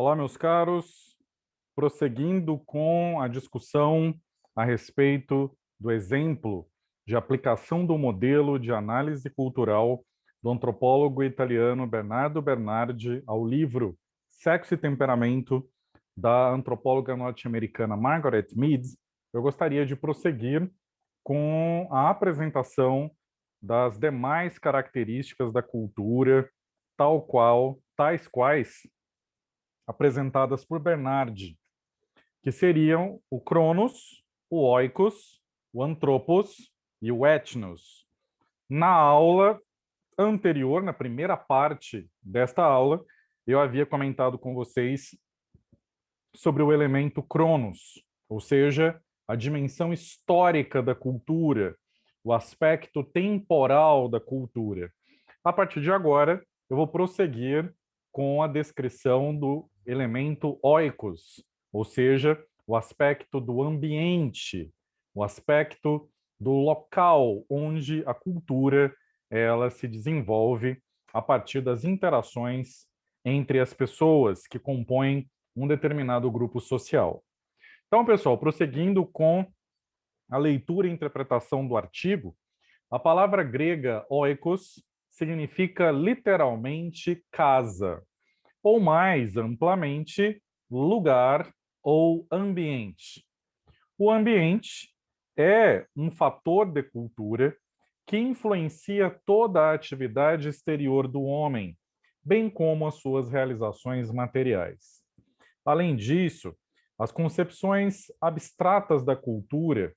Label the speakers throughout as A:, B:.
A: Olá, meus caros. Prosseguindo com a discussão a respeito do exemplo de aplicação do modelo de análise cultural do antropólogo italiano Bernardo Bernardi ao livro Sexo e Temperamento, da antropóloga norte-americana Margaret Mead, eu gostaria de prosseguir com a apresentação das demais características da cultura, tais quais apresentadas por Bernardi, que seriam o Cronos, o Oikos, o Anthropos e o Ethnos. Na aula anterior, na primeira parte desta aula, eu havia comentado com vocês sobre o elemento Cronos, ou seja, a dimensão histórica da cultura, o aspecto temporal da cultura. A partir de agora, eu vou prosseguir com a descrição do elemento oikos, ou seja, o aspecto do ambiente, o aspecto do local onde a cultura ela se desenvolve a partir das interações entre as pessoas que compõem um determinado grupo social. Então, pessoal, prosseguindo com a leitura e interpretação do artigo, a palavra grega oikos significa literalmente casa, ou mais amplamente, lugar ou ambiente. O ambiente é um fator de cultura que influencia toda a atividade exterior do homem, bem como as suas realizações materiais. Além disso, as concepções abstratas da cultura,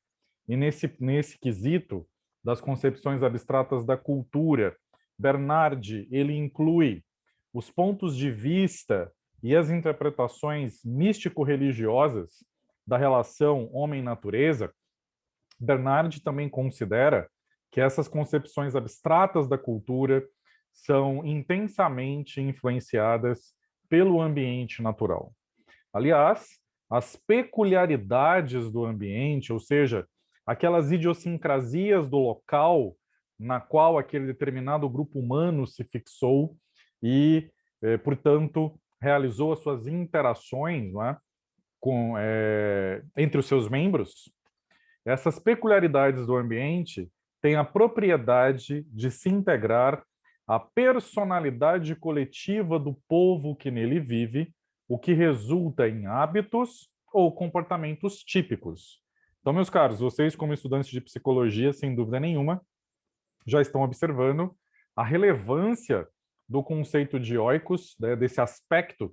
A: e nesse quesito das concepções abstratas da cultura, Bernardi ele inclui os pontos de vista e as interpretações místico-religiosas da relação homem-natureza. Bernardi também considera que essas concepções abstratas da cultura são intensamente influenciadas pelo ambiente natural. Aliás, as peculiaridades do ambiente, ou seja, aquelas idiosincrasias do local na qual aquele determinado grupo humano se fixou e, portanto, realizou as suas interações, não é, entre os seus membros, essas peculiaridades do ambiente têm a propriedade de se integrar à personalidade coletiva do povo que nele vive, o que resulta em hábitos ou comportamentos típicos. Então, meus caros, vocês, como estudantes de psicologia, sem dúvida nenhuma, já estão observando a relevância do conceito de oikos, né, desse aspecto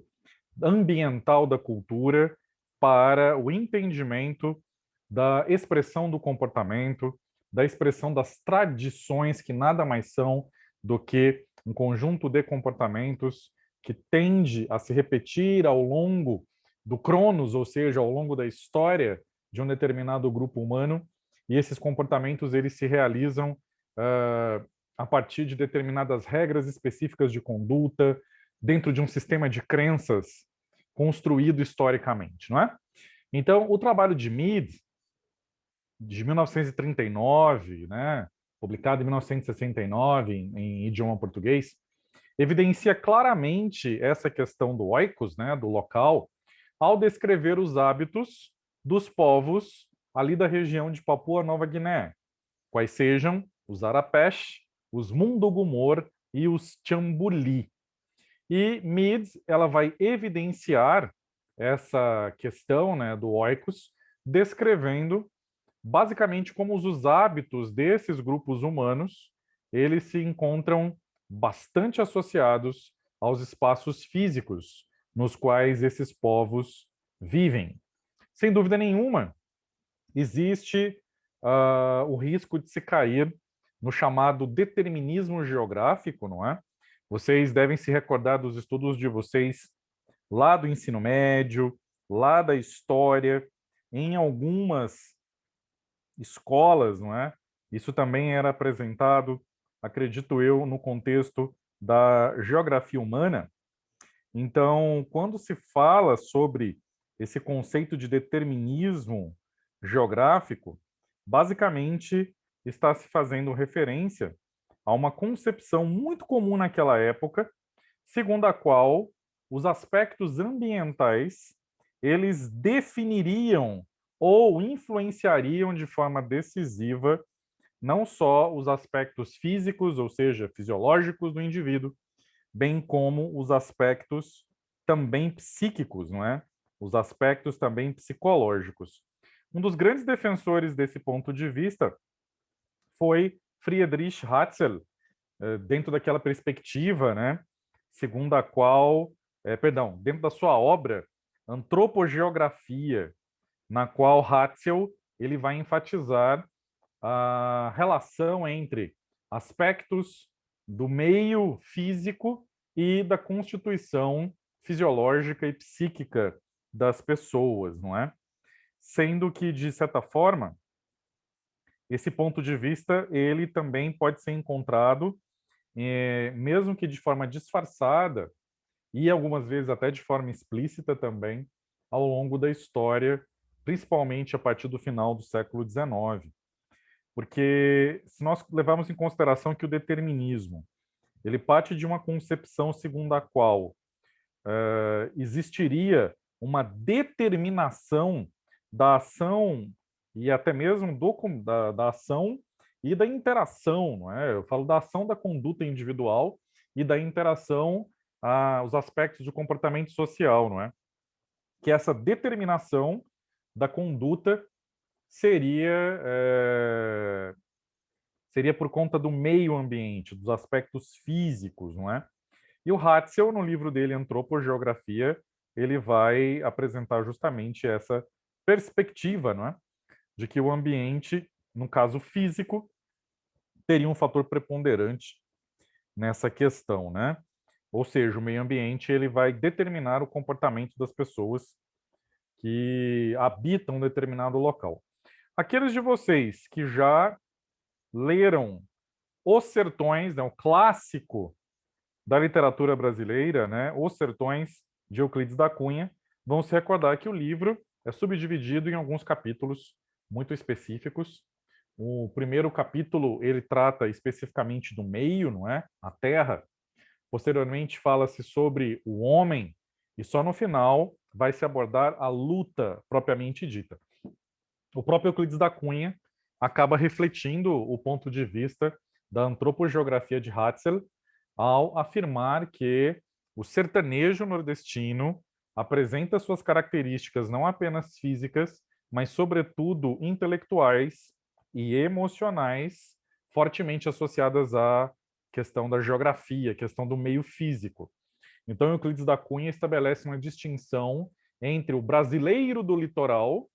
A: ambiental da cultura, para o entendimento da expressão do comportamento, da expressão das tradições, que nada mais são do que um conjunto de comportamentos que tende a se repetir ao longo do Cronos, ou seja, ao longo da história de um determinado grupo humano, e esses comportamentos eles se realizam a partir de determinadas regras específicas de conduta, dentro de um sistema de crenças construído historicamente, não é? Então, o trabalho de Mead, de 1939, né, publicado em 1969 em idioma português, evidencia claramente essa questão do oikos, né, do local, ao descrever os hábitos dos povos ali da região de Papua Nova Guiné, quais sejam os Arapesh, os Mundugumor e os Chambuli. E Mead ela vai evidenciar essa questão, né, do oikos, descrevendo basicamente como os hábitos desses grupos humanos eles se encontram bastante associados aos espaços físicos nos quais esses povos vivem. Sem dúvida nenhuma, existe o risco de se cair no chamado determinismo geográfico, não é? Vocês devem se recordar dos estudos de vocês lá do ensino médio, lá da história, em algumas escolas, não é? Isso também era apresentado, acredito eu, no contexto da geografia humana. Então, quando se fala sobre esse conceito de determinismo geográfico, basicamente está se fazendo referência a uma concepção muito comum naquela época, segundo a qual os aspectos ambientais, eles definiriam ou influenciariam de forma decisiva não só os aspectos físicos, ou seja, fisiológicos do indivíduo, bem como os aspectos também psíquicos, não é? Os aspectos também psicológicos. Um dos grandes defensores desse ponto de vista foi Friedrich Hatzel, dentro daquela perspectiva, né, segundo a qual, dentro da sua obra Antropogeografia, na qual Hatzel ele vai enfatizar a relação entre aspectos do meio físico e da constituição fisiológica e psíquica das pessoas, não é? Sendo que, de certa forma, esse ponto de vista ele também pode ser encontrado, mesmo que de forma disfarçada e algumas vezes até de forma explícita também, ao longo da história, principalmente a partir do final do século XIX. Porque se nós levarmos em consideração que o determinismo ele parte de uma concepção segundo a qual existiria uma determinação da ação e até mesmo da ação e da interação, não é? Eu falo da ação da conduta individual e da interação os aspectos do comportamento social, não é? Que essa determinação da conduta seria seria por conta do meio ambiente, dos aspectos físicos, não é? E o Hatzel, no livro dele Antropogeografia, ele vai apresentar justamente essa perspectiva, não é? De que o ambiente, no caso físico, teria um fator preponderante nessa questão, né? Ou seja, o meio ambiente ele vai determinar o comportamento das pessoas que habitam um determinado local. Aqueles de vocês que já leram Os Sertões, né, o clássico da literatura brasileira, né, Os Sertões, de Euclides da Cunha, vão se recordar que o livro é subdividido em alguns capítulos muito específicos. O primeiro capítulo ele trata especificamente do meio, não é? A terra. Posteriormente fala-se sobre o homem e só no final vai se abordar a luta propriamente dita. O próprio Euclides da Cunha acaba refletindo o ponto de vista da antropogeografia de Hatzel ao afirmar que o sertanejo nordestino apresenta suas características não apenas físicas, mas sobretudo intelectuais e emocionais, fortemente associadas à questão da geografia, questão do meio físico. Então, Euclides da Cunha estabelece uma distinção entre o brasileiro do litoral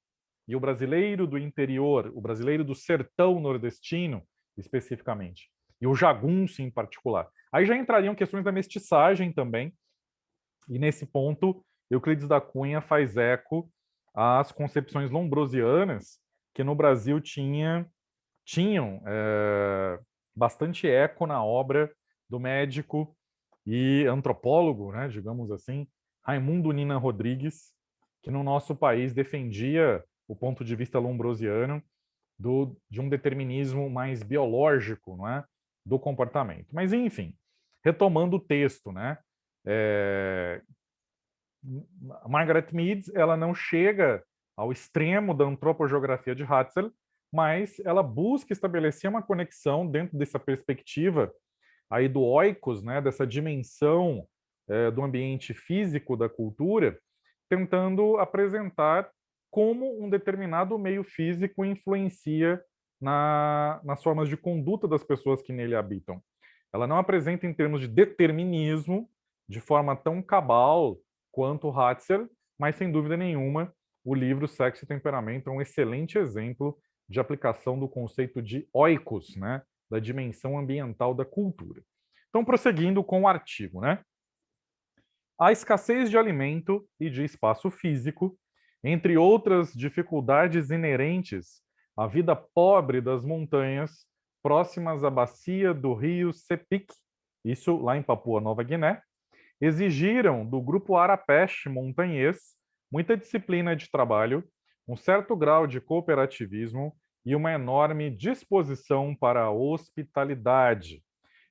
A: e o brasileiro do interior, o brasileiro do sertão nordestino, especificamente, e o jagunço em particular. Aí já entrariam questões da mestiçagem também, e nesse ponto, Euclides da Cunha faz eco às concepções lombrosianas, que no Brasil tinham bastante eco na obra do médico e antropólogo, né, digamos assim, Raimundo Nina Rodrigues, que no nosso país defendia o ponto de vista lombrosiano de um determinismo mais biológico, não é, do comportamento. Mas enfim, retomando o texto, né, Margaret Mead ela não chega ao extremo da antropogeografia de Hatzel, mas ela busca estabelecer uma conexão dentro dessa perspectiva aí do oikos, né, dessa dimensão do ambiente físico da cultura, tentando apresentar como um determinado meio físico influencia nas formas de conduta das pessoas que nele habitam. Ela não apresenta em termos de determinismo de forma tão cabal quanto Hatzel, mas sem dúvida nenhuma o livro Sexo e Temperamento é um excelente exemplo de aplicação do conceito de oikos, né, da dimensão ambiental da cultura. Então, prosseguindo com o artigo, né? A escassez de alimento e de espaço físico, entre outras dificuldades inerentes à vida pobre das montanhas próximas à bacia do rio Sepik, isso lá em Papua Nova Guiné, exigiram do grupo Arapesh montanhês muita disciplina de trabalho, um certo grau de cooperativismo e uma enorme disposição para a hospitalidade.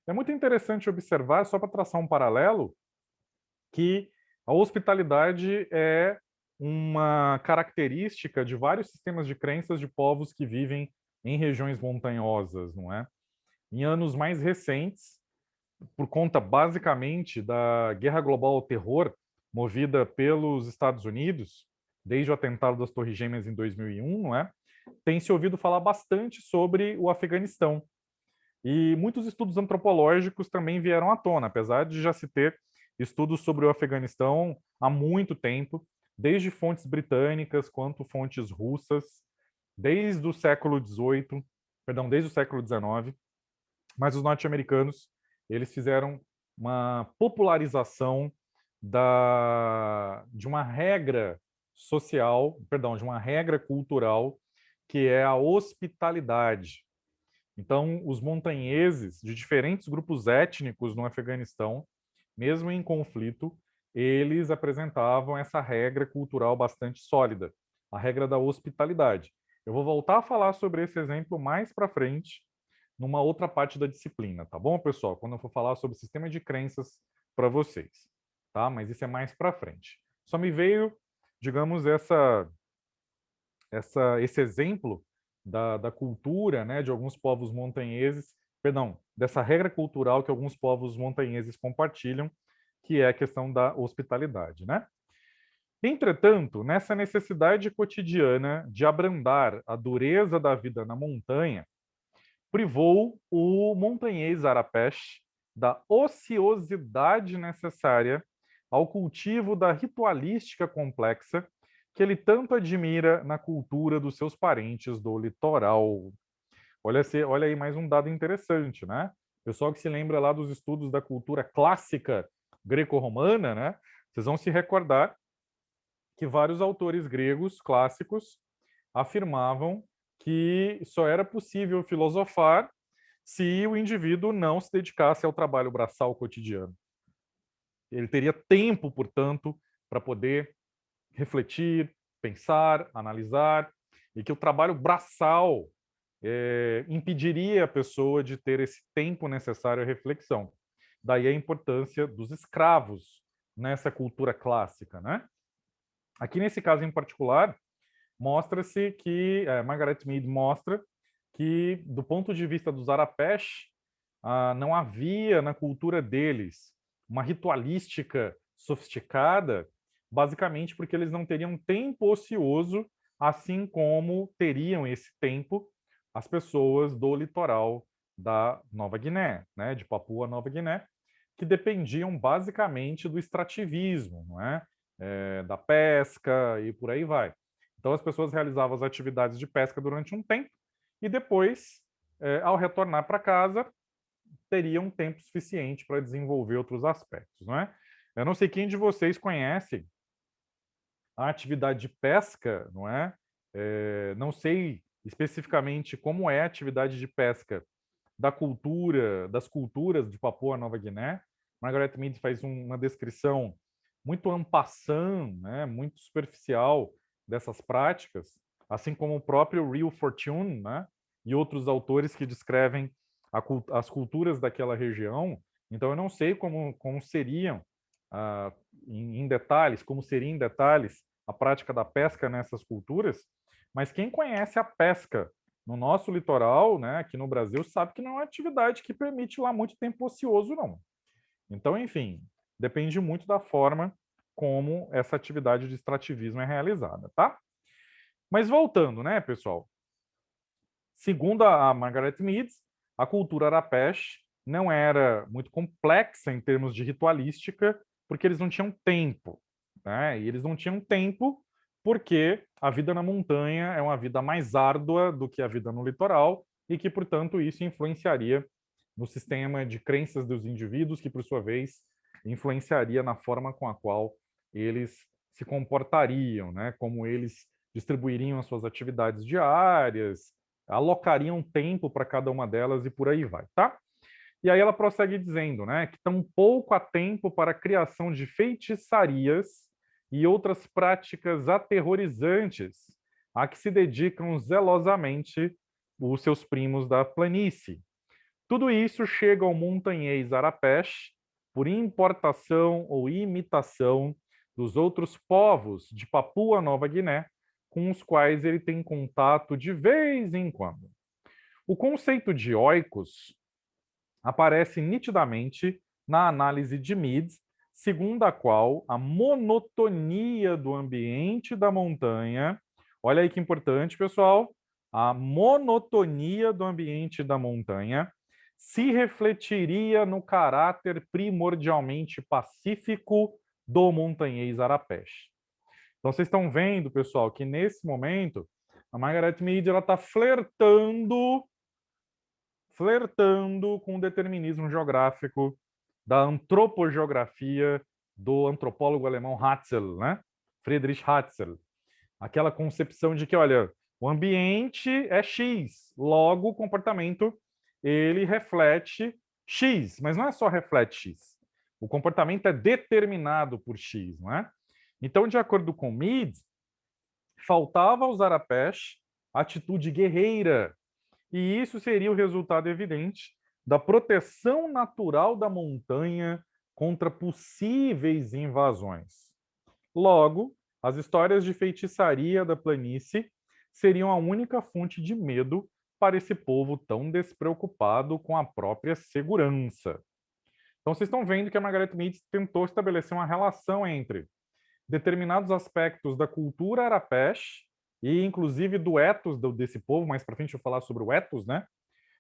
A: É muito interessante observar, só para traçar um paralelo, que A hospitalidade é uma característica de vários sistemas de crenças de povos que vivem em regiões montanhosas, não é? Em anos mais recentes, por conta basicamente da guerra global ao terror movida pelos Estados Unidos, desde o atentado das Torres Gêmeas em 2001, não é? Tem se ouvido falar bastante sobre o Afeganistão. E muitos estudos antropológicos também vieram à tona, apesar de já se ter estudos sobre o Afeganistão há muito tempo, desde fontes britânicas quanto fontes russas, desde o século XVIII, perdão, desde o século XIX, mas os norte-americanos, eles fizeram uma popularização de uma regra social, perdão, de uma regra cultural, que é a hospitalidade. Então, os montanheses de diferentes grupos étnicos no Afeganistão, mesmo em conflito, eles apresentavam essa regra cultural bastante sólida, a regra da hospitalidade. Eu vou voltar a falar sobre esse exemplo mais para frente, numa outra parte da disciplina, tá bom, pessoal? Quando eu for falar sobre sistema de crenças para vocês, tá? Mas isso é mais para frente. Só me veio, digamos, esse exemplo da cultura, né, de alguns povos montanheses, perdão, dessa regra cultural que alguns povos montanheses compartilham, que é a questão da hospitalidade, né? Entretanto, nessa necessidade cotidiana de abrandar a dureza da vida na montanha, privou o montanhês Arapesh da ociosidade necessária ao cultivo da ritualística complexa que ele tanto admira na cultura dos seus parentes do litoral. Olha aí mais um dado interessante, né? Pessoal que se lembra lá dos estudos da cultura clássica greco-romana, né? Vocês vão se recordar que vários autores gregos clássicos afirmavam que só era possível filosofar se o indivíduo não se dedicasse ao trabalho braçal cotidiano. Ele teria tempo, portanto, para poder refletir, pensar, analisar, e que o trabalho braçal impediria a pessoa de ter esse tempo necessário à reflexão. Daí a importância dos escravos nessa cultura clássica, né? Aqui nesse caso em particular, mostra-se que Margaret Mead mostra que, do ponto de vista dos Arapesh, não havia na cultura deles uma ritualística sofisticada, basicamente porque eles não teriam tempo ocioso, assim como teriam esse tempo as pessoas do litoral da Nova Guiné, né, de Papua Nova Guiné, que dependiam basicamente do extrativismo, não é? Da pesca e por aí vai. Então as pessoas realizavam as atividades de pesca durante um tempo e depois, ao retornar para casa, teriam tempo suficiente para desenvolver outros aspectos, não é? Eu não sei quem de vocês conhece a atividade de pesca, não é? Não sei especificamente como é a atividade de pesca das culturas de Papua Nova Guiné. Margaret Mead faz uma descrição muito en passant, né, muito superficial dessas práticas, assim como o próprio Real Fortune, né, e outros autores que descrevem as culturas daquela região. Então, eu não sei como seriam, em detalhes, como seria em detalhes a prática da pesca nessas culturas, mas quem conhece a pesca no nosso litoral, né, aqui no Brasil, sabe que não é uma atividade que permite lá muito tempo ocioso, não. Então, enfim, depende muito da forma como essa atividade de extrativismo é realizada, tá? Mas voltando, né, pessoal? Segundo a Margaret Mead, a cultura Arapesh não era muito complexa em termos de ritualística, porque eles não tinham tempo, né? E eles não tinham tempo porque a vida na montanha é uma vida mais árdua do que a vida no litoral e que, portanto, isso influenciaria no sistema de crenças dos indivíduos, que, por sua vez, influenciaria na forma com a qual eles se comportariam, né? Como eles distribuiriam as suas atividades diárias, alocariam tempo para cada uma delas e por aí vai, tá? E aí ela prossegue dizendo, né, que tampouco há tempo para a criação de feitiçarias e outras práticas aterrorizantes a que se dedicam zelosamente os seus primos da planície. Tudo isso chega ao montanhês Arapesh por importação ou imitação dos outros povos de Papua Nova Guiné, com os quais ele tem contato de vez em quando. O conceito de oikos aparece nitidamente na análise de Mead, segundo a qual a monotonia do ambiente da montanha, olha aí que importante, pessoal, a monotonia do ambiente da montanha se refletiria no caráter primordialmente pacífico do montanhês arapesh. Então, vocês estão vendo, pessoal, que nesse momento a Margaret Mead está flertando com o determinismo geográfico da antropogeografia do antropólogo alemão Hatzel, né? Friedrich Hatzel. Aquela concepção de que, olha, o ambiente é X, logo o comportamento ele reflete X, mas não é só reflete X. O comportamento é determinado por X, não é? Então, de acordo com Mead, faltava aos Arapesh atitude guerreira, e isso seria o resultado evidente da proteção natural da montanha contra possíveis invasões. Logo, as histórias de feitiçaria da planície seriam a única fonte de medo para esse povo tão despreocupado com a própria segurança. Então, vocês estão vendo que a Margaret Mead tentou estabelecer uma relação entre determinados aspectos da cultura arapesh e, inclusive, do ethos desse povo. Mais para frente eu vou falar sobre o ethos, né?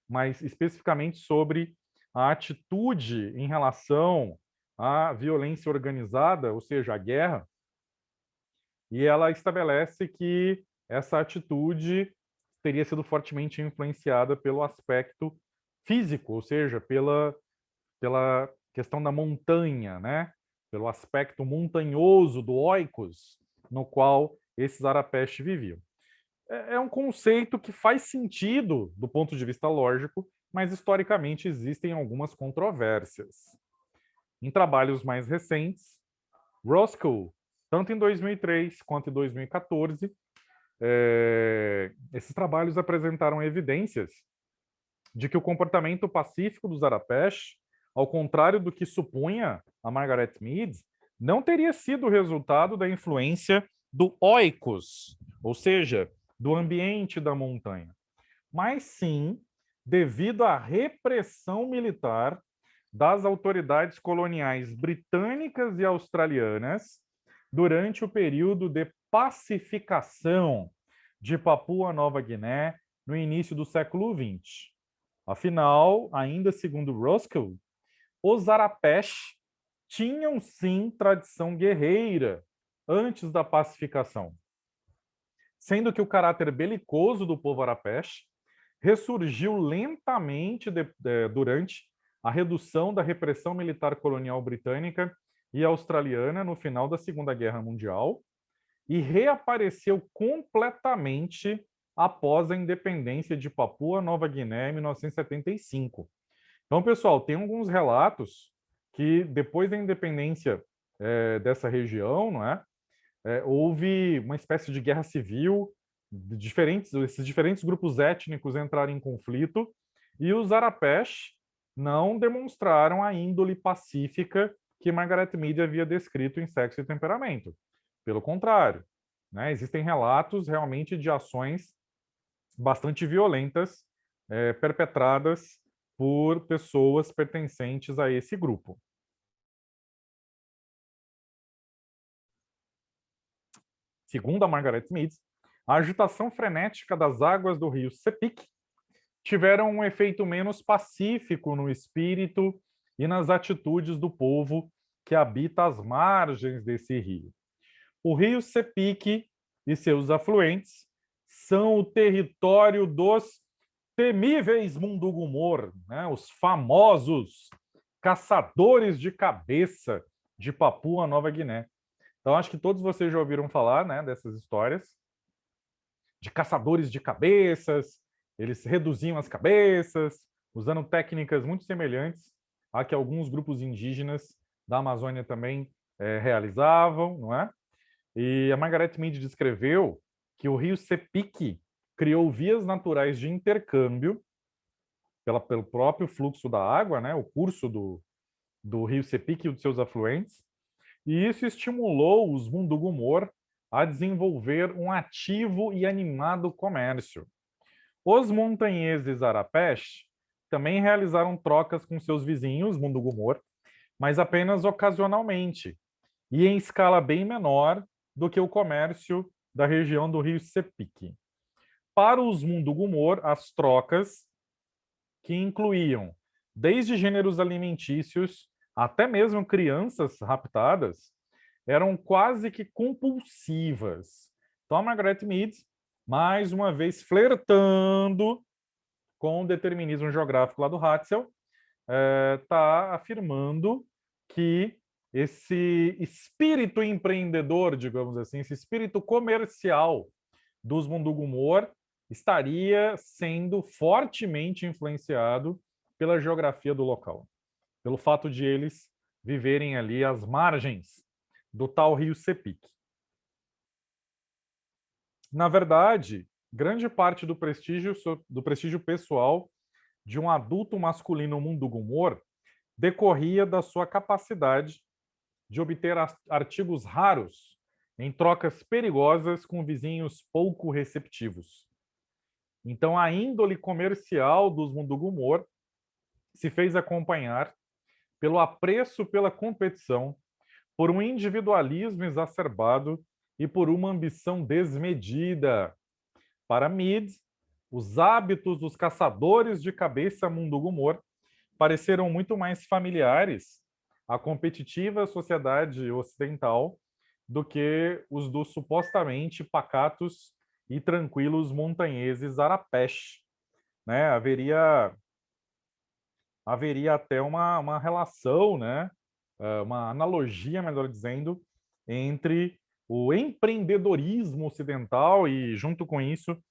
A: Mas especificamente sobre a atitude em relação à violência organizada, ou seja, a guerra, e ela estabelece que essa atitude teria sido fortemente influenciada pelo aspecto físico, ou seja, pela questão da montanha, né? Pelo aspecto montanhoso do oikos, no qual esses arapesh viviam. É um conceito que faz sentido do ponto de vista lógico, mas historicamente existem algumas controvérsias. Em trabalhos mais recentes, Roscoe, tanto em 2003 quanto em 2014, esses trabalhos apresentaram evidências de que o comportamento pacífico dos arapesh, ao contrário do que supunha a Margaret Mead, não teria sido resultado da influência do oikos, ou seja, do ambiente da montanha, mas sim devido à repressão militar das autoridades coloniais britânicas e australianas durante o período de pacificação de Papua Nova Guiné no início do século XX. Afinal, ainda segundo Roscoe, os arapesh tinham sim tradição guerreira antes da pacificação, sendo que o caráter belicoso do povo arapesh ressurgiu lentamente durante a redução da repressão militar colonial britânica e australiana no final da Segunda Guerra Mundial e reapareceu completamente após a independência de Papua Nova Guiné em 1975. Então, pessoal, tem alguns relatos que depois da independência dessa região, não é? Houve uma espécie de guerra civil, esses diferentes grupos étnicos entraram em conflito e os arapesh não demonstraram a índole pacífica que Margaret Mead havia descrito em Sexo e Temperamento. Pelo contrário, né, existem relatos realmente de ações bastante violentas perpetradas por pessoas pertencentes a esse grupo. Segundo a Margaret Mead, a agitação frenética das águas do rio Sepik tiveram um efeito menos pacífico no espírito e nas atitudes do povo que habita as margens desse rio. O rio Sepik e seus afluentes são o território dos temíveis Mundugumor, né? Os famosos caçadores de cabeça de Papua Nova Guiné. Então, acho que todos vocês já ouviram falar, né, dessas histórias de caçadores de cabeças. Eles reduziam as cabeças, usando técnicas muito semelhantes a que alguns grupos indígenas da Amazônia também realizavam, não é? E a Margaret Mead descreveu que o rio Sepik criou vias naturais de intercâmbio pelo próprio fluxo da água, né, o curso do rio Sepik e dos seus afluentes, e isso estimulou os Mundugumor a desenvolver um ativo e animado comércio. Os montanheses Arapesh também realizaram trocas com seus vizinhos, Mundugumor, mas apenas ocasionalmente, e em escala bem menor do que o comércio da região do rio Sepik. Para os Mundugumor, as trocas, que incluíam desde gêneros alimentícios até mesmo crianças raptadas, eram quase que compulsivas. Então, a Margaret Mead, mais uma vez flertando com o determinismo geográfico lá do Hatzel, está afirmando que esse espírito empreendedor, digamos assim, esse espírito comercial dos Mundugumor estaria sendo fortemente influenciado pela geografia do local, pelo fato de eles viverem ali às margens do tal rio Sepik. Na verdade, grande parte do prestígio pessoal de um adulto masculino Mundugumor decorria da sua capacidade de obter artigos raros em trocas perigosas com vizinhos pouco receptivos. Então, a índole comercial dos Mundugumor se fez acompanhar pelo apreço pela competição, por um individualismo exacerbado e por uma ambição desmedida. Para Mead, os hábitos dos caçadores de cabeça Mundugumor pareceram muito mais familiares à competitiva sociedade ocidental do que os dos supostamente pacatos e tranquilos montanheses Arapesh. Né? Haveria até uma relação, né? Uma analogia, melhor dizendo, entre o empreendedorismo ocidental e, junto com isso,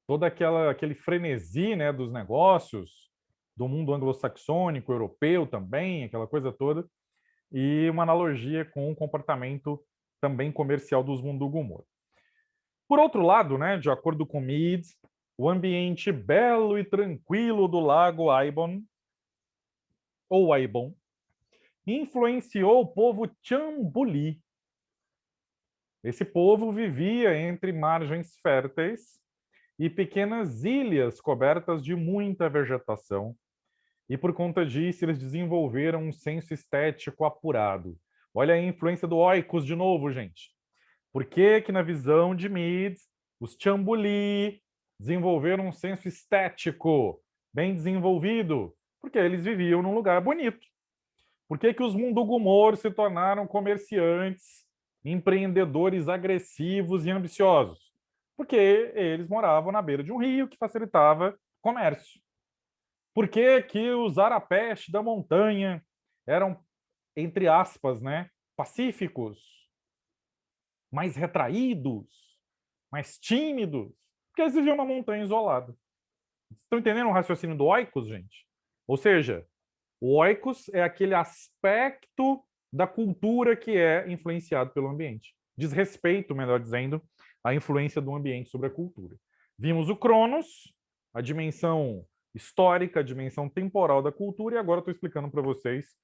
A: todo aquele frenesi, né, dos negócios, do mundo anglo-saxônico, europeu também, aquela coisa toda, e uma analogia com o comportamento também comercial dos Mundugumor. Por outro lado, né, de acordo com Mead, o ambiente belo e tranquilo do lago Aibon, ou Aibon, influenciou o povo Chambuli. Esse povo vivia entre margens férteis e pequenas ilhas cobertas de muita vegetação, e por conta disso eles desenvolveram um senso estético apurado. Olha a influência do Oikos de novo, gente. Por que que na visão de Mead, os Chambuli desenvolveram um senso estético bem desenvolvido? Porque eles viviam num lugar bonito. Por que que os Mundugumor se tornaram comerciantes, empreendedores agressivos e ambiciosos? Porque eles moravam na beira de um rio que facilitava comércio. Por que que os Arapesh da montanha eram, entre aspas, né, pacíficos, mais retraídos, mais tímidos? Porque eles viviam na montanha isolada. Estão entendendo o raciocínio do Oikos, gente? Ou seja, o oikos é aquele aspecto da cultura que é influenciado pelo ambiente. Diz respeito, melhor dizendo, à influência do ambiente sobre a cultura. Vimos o Cronos, a dimensão histórica, a dimensão temporal da cultura, e agora estou explicando para vocês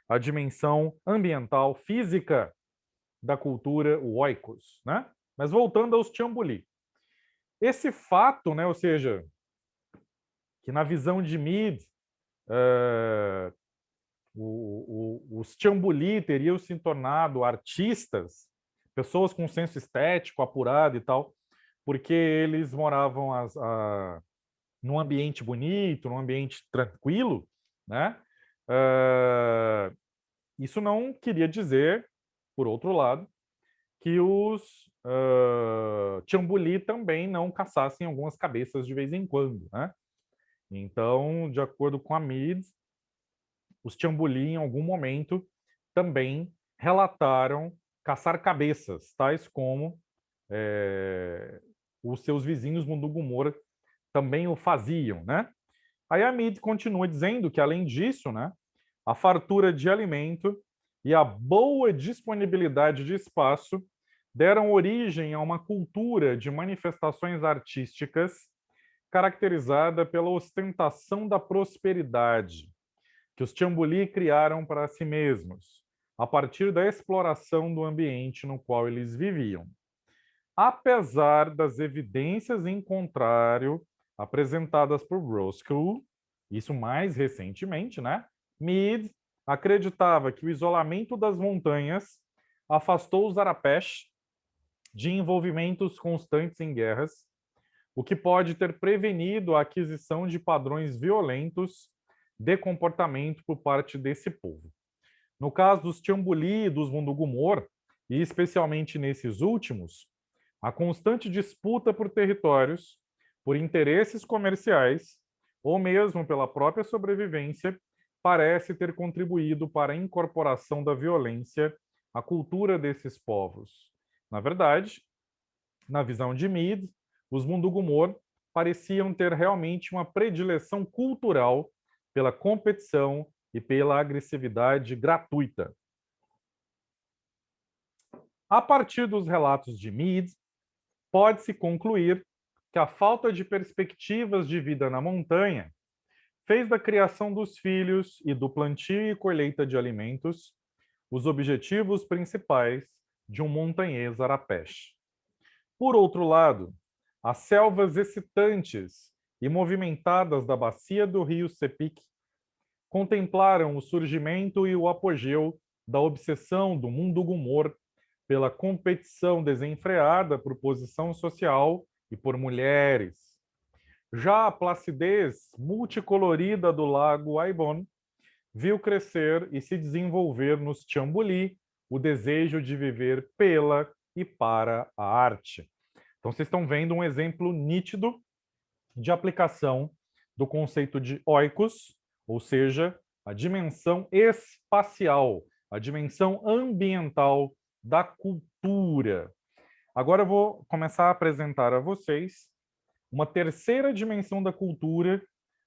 A: a dimensão ambiental, física da cultura, o oikos. Né? Mas voltando aos Chambuli. Esse fato, né, ou seja, que na visão de Mead, os Chambuli teriam se tornado artistas, pessoas com senso estético apurado e tal, porque eles moravam num ambiente bonito, num ambiente tranquilo, né? Isso não queria dizer, por outro lado, que os Chambuli também não caçassem algumas cabeças de vez em quando, né? Então, de acordo com a Mead, os Chambuli, em algum momento, também relataram caçar cabeças, tais como os seus vizinhos Mundugumor também o faziam, né? Aí a Mead continua dizendo que, além disso, né, a fartura de alimento e a boa disponibilidade de espaço deram origem a uma cultura de manifestações artísticas caracterizada pela ostentação da prosperidade, que os Chambuli criaram para si mesmos, a partir da exploração do ambiente no qual eles viviam. Apesar das evidências em contrário apresentadas por Roscoe, isso mais recentemente, né? Mead acreditava que o isolamento das montanhas afastou os Arapesh de envolvimentos constantes em guerras, o que pode ter prevenido a aquisição de padrões violentos de comportamento por parte desse povo. No caso dos Tiambuli e dos Mundugumor, e especialmente nesses últimos, a constante disputa por territórios, por interesses comerciais, ou mesmo pela própria sobrevivência, parece ter contribuído para a incorporação da violência à cultura desses povos. Na verdade, na visão de Mead, os Mundugumor pareciam ter realmente uma predileção cultural pela competição e pela agressividade gratuita. A partir dos relatos de Mead, pode-se concluir que a falta de perspectivas de vida na montanha fez da criação dos filhos e do plantio e colheita de alimentos os objetivos principais de um montanhês arapesh. Por outro lado, as selvas excitantes e movimentadas da bacia do rio Sepik contemplaram o surgimento e o apogeu da obsessão do Mundugumor pela competição desenfreada por posição social e por mulheres. Já a placidez multicolorida do lago Aibon viu crescer e se desenvolver nos Tiambuli o desejo de viver pela e para a arte. Então, vocês estão vendo um exemplo nítido de aplicação do conceito de oikos, ou seja, a dimensão espacial, a dimensão ambiental da cultura. Agora eu vou começar a apresentar a vocês uma terceira dimensão da cultura,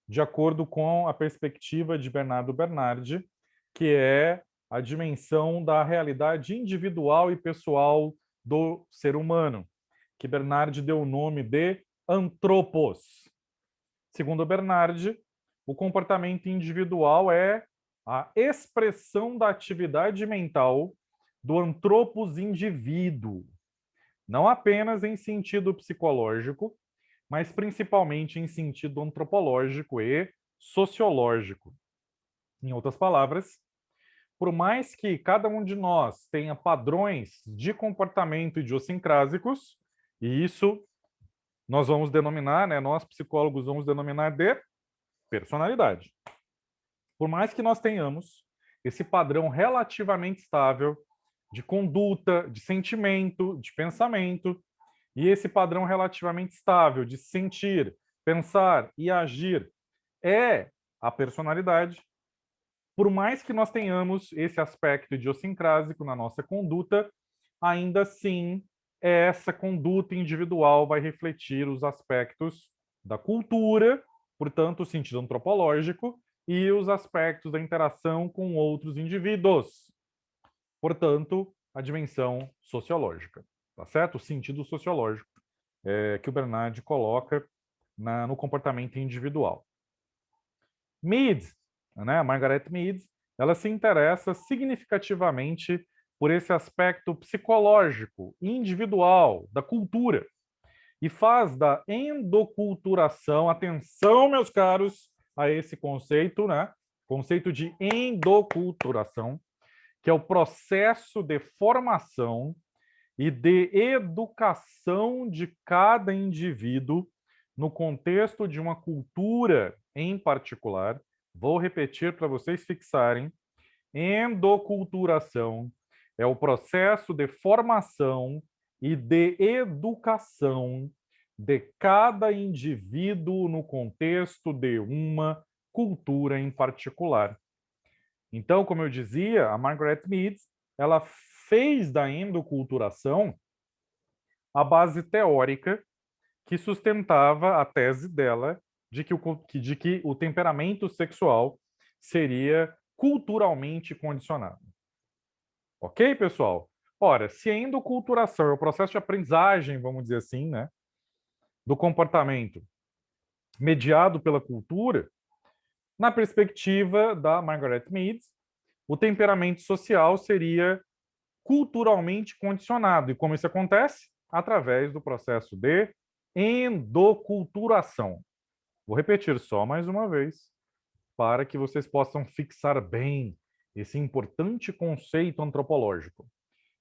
A: de acordo com a perspectiva de Bernardo Bernardi, que é a dimensão da realidade individual e pessoal do ser humano, que Bernardi deu o nome de antropos. Segundo Bernardi, o comportamento individual é a expressão da atividade mental do antropos indivíduo, não apenas em sentido psicológico, mas principalmente em sentido antropológico e sociológico. Em outras palavras, por mais que cada um de nós tenha padrões de comportamento idiosincrásicos, e isso nós vamos denominar, né, nós psicólogos vamos denominar de personalidade. Por mais que nós tenhamos esse padrão relativamente estável de conduta, de sentimento, de pensamento, e esse padrão relativamente estável de sentir, pensar e agir é a personalidade, por mais que nós tenhamos esse aspecto idiosincrásico na nossa conduta, ainda assim, essa conduta individual vai refletir os aspectos da cultura, portanto, o sentido antropológico, e os aspectos da interação com outros indivíduos, portanto, a dimensão sociológica, tá certo? O sentido sociológico que o Bernardi coloca no comportamento individual. Mead, né, Margaret Mead, ela se interessa significativamente por esse aspecto psicológico, individual, da cultura, e faz da endoculturação, atenção, meus caros, a esse conceito, né? Conceito de endoculturação, que é o processo de formação e de educação de cada indivíduo no contexto de uma cultura em particular. Vou repetir para vocês fixarem. Endoculturação é o processo de formação e de educação de cada indivíduo no contexto de uma cultura em particular. Então, como eu dizia, a Margaret Mead, ela fez da endoculturação a base teórica que sustentava a tese dela de que o temperamento sexual seria culturalmente condicionado. Ok, pessoal? Ora, se a endoculturação é o processo de aprendizagem, vamos dizer assim, né, do comportamento mediado pela cultura, na perspectiva da Margaret Mead, o temperamento social seria culturalmente condicionado. E como isso acontece? Através do processo de endoculturação. Vou repetir só mais uma vez, para que vocês possam fixar bem esse importante conceito antropológico.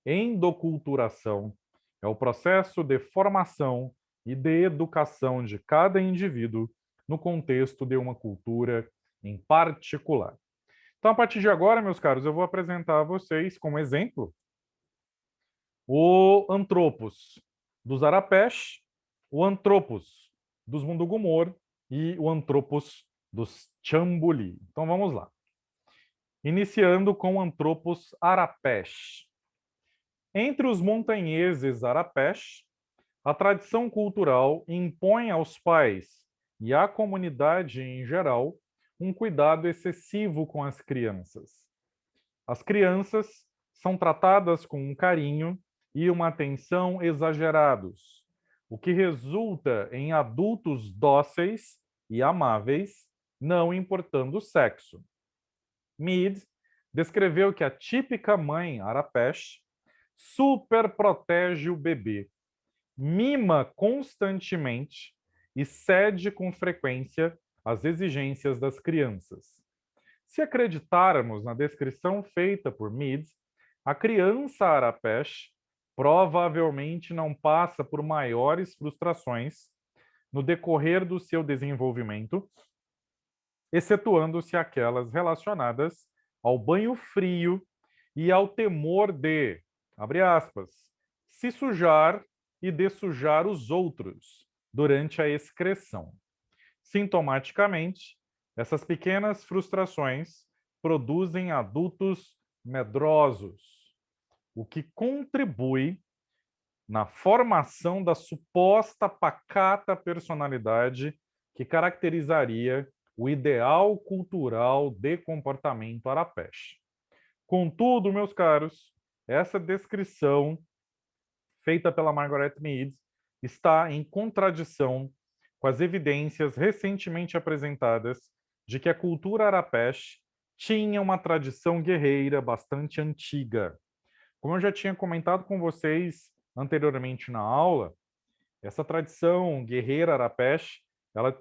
A: Endoculturação é o processo de formação e de educação de cada indivíduo no contexto de uma cultura em particular. Então, a partir de agora, meus caros, eu vou apresentar a vocês, como exemplo, o Anthropos dos Arapesh, o Anthropos dos Mundugumor e o Anthropos dos Chambuli. Então, vamos lá. Iniciando com o Anthropos Arapesh. Entre os montanheses Arapesh, a tradição cultural impõe aos pais e à comunidade em geral um cuidado excessivo com as crianças. As crianças são tratadas com um carinho e uma atenção exagerados, o que resulta em adultos dóceis e amáveis, não importando o sexo. Mead descreveu que a típica mãe Arapesh superprotege o bebê, mima constantemente e cede com frequência às exigências das crianças. Se acreditarmos na descrição feita por Mead, a criança Arapesh provavelmente não passa por maiores frustrações no decorrer do seu desenvolvimento, excetuando-se aquelas relacionadas ao banho frio e ao temor de, abre aspas, se sujar e dessujar os outros durante a excreção. Sintomaticamente, essas pequenas frustrações produzem adultos medrosos, o que contribui na formação da suposta pacata personalidade que caracterizaria o ideal cultural de comportamento Arapesh. Contudo, meus caros, essa descrição feita pela Margaret Mead está em contradição com as evidências recentemente apresentadas de que a cultura Arapesh tinha uma tradição guerreira bastante antiga. Como eu já tinha comentado com vocês anteriormente na aula, essa tradição guerreira Arapesh, ela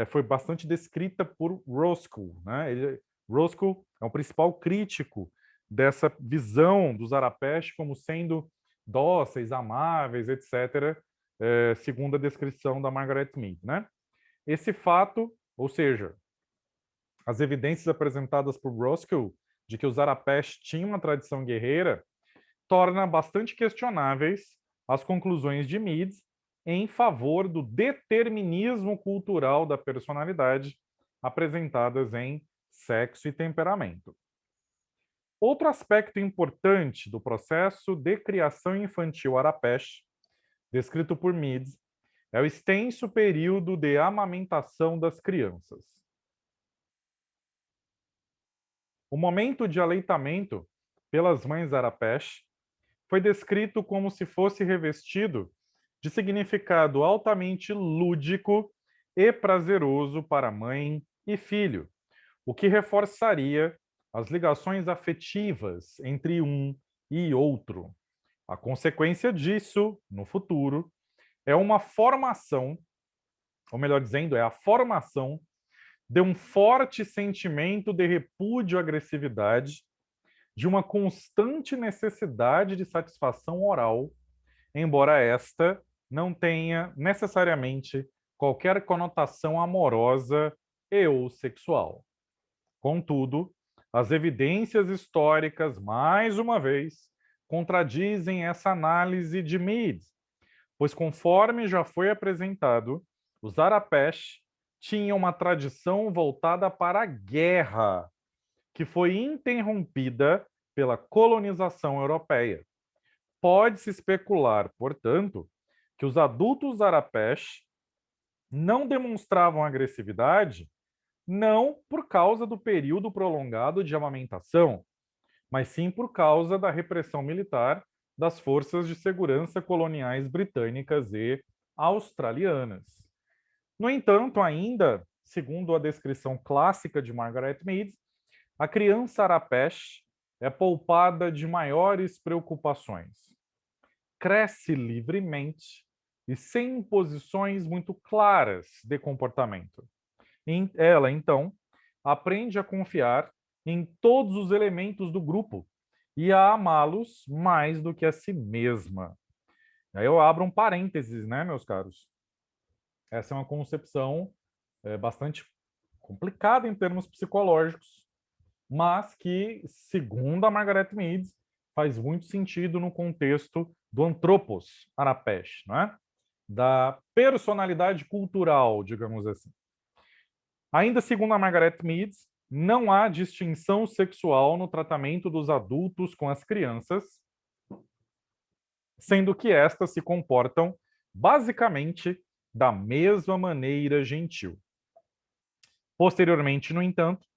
A: foi bastante descrita por Roscoe, né? Roscoe é o principal crítico dessa visão dos Arapesh como sendo dóceis, amáveis, etc., segundo a descrição da Margaret Mead, né? Esse fato, ou seja, as evidências apresentadas por Roscoe de que os Arapesh tinham uma tradição guerreira, torna bastante questionáveis as conclusões de Mead em favor do determinismo cultural da personalidade apresentadas em Sexo e Temperamento. Outro aspecto importante do processo de criação infantil Arapesh, descrito por Mead, é o extenso período de amamentação das crianças. O momento de aleitamento pelas mães Arapesh foi descrito como se fosse revestido de significado altamente lúdico e prazeroso para mãe e filho, o que reforçaria as ligações afetivas entre um e outro. A consequência disso, no futuro, é uma formação, ou melhor dizendo, é a formação de um forte sentimento de repúdio à agressividade, de uma constante necessidade de satisfação oral, embora esta não tenha necessariamente qualquer conotação amorosa e ou sexual. Contudo, as evidências históricas, mais uma vez, contradizem essa análise de Mead, pois conforme já foi apresentado, os Arapesh tinham uma tradição voltada para a guerra, que foi interrompida pela colonização europeia. Pode-se especular, portanto, que os adultos Arapesh não demonstravam agressividade não por causa do período prolongado de amamentação, mas sim por causa da repressão militar das forças de segurança coloniais britânicas e australianas. No entanto, ainda, segundo a descrição clássica de Margaret Mead, a criança Arapesh é poupada de maiores preocupações. Cresce livremente e sem imposições muito claras de comportamento. Ela, então, aprende a confiar em todos os elementos do grupo e a amá-los mais do que a si mesma. Aí eu abro um parênteses, né, meus caros? Essa é uma concepção bastante complicada em termos psicológicos, mas que, segundo a Margaret Mead, faz muito sentido no contexto do anthropos arapesh, né? Da personalidade cultural, digamos assim. Ainda segundo a Margaret Mead, não há distinção sexual no tratamento dos adultos com as crianças, sendo que estas se comportam basicamente da mesma maneira gentil. Posteriormente, no entanto,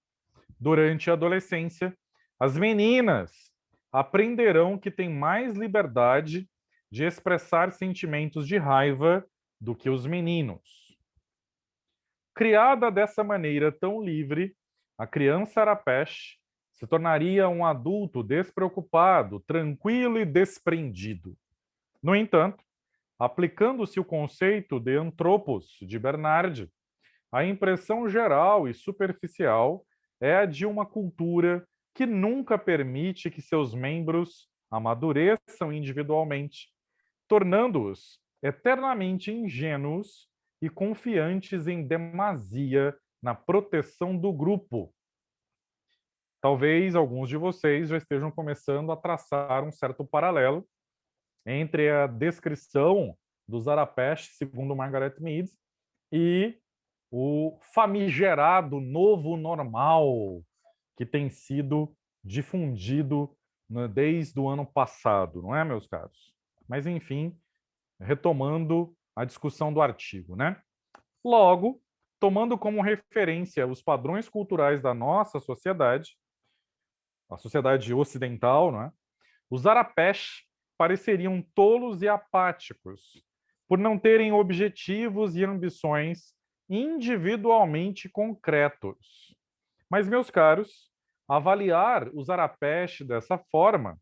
A: durante a adolescência, as meninas aprenderão que têm mais liberdade de expressar sentimentos de raiva do que os meninos. Criada dessa maneira tão livre, a criança arapesh se tornaria um adulto despreocupado, tranquilo e desprendido. No entanto, aplicando-se o conceito de anthropos de Bernard, a impressão geral e superficial é a de uma cultura que nunca permite que seus membros amadureçam individualmente, tornando-os eternamente ingênuos e confiantes em demasia na proteção do grupo. Talvez alguns de vocês já estejam começando a traçar um certo paralelo entre a descrição dos arapesh, segundo Margaret Mead, e o famigerado novo normal que tem sido difundido desde o ano passado, não é, meus caros? Mas, enfim, retomando a discussão do artigo, né? Logo, tomando como referência os padrões culturais da nossa sociedade, a sociedade ocidental, não é? Os arapesh pareceriam tolos e apáticos, por não terem objetivos e ambições individualmente concretos. Mas, meus caros, avaliar os arapesh dessa forma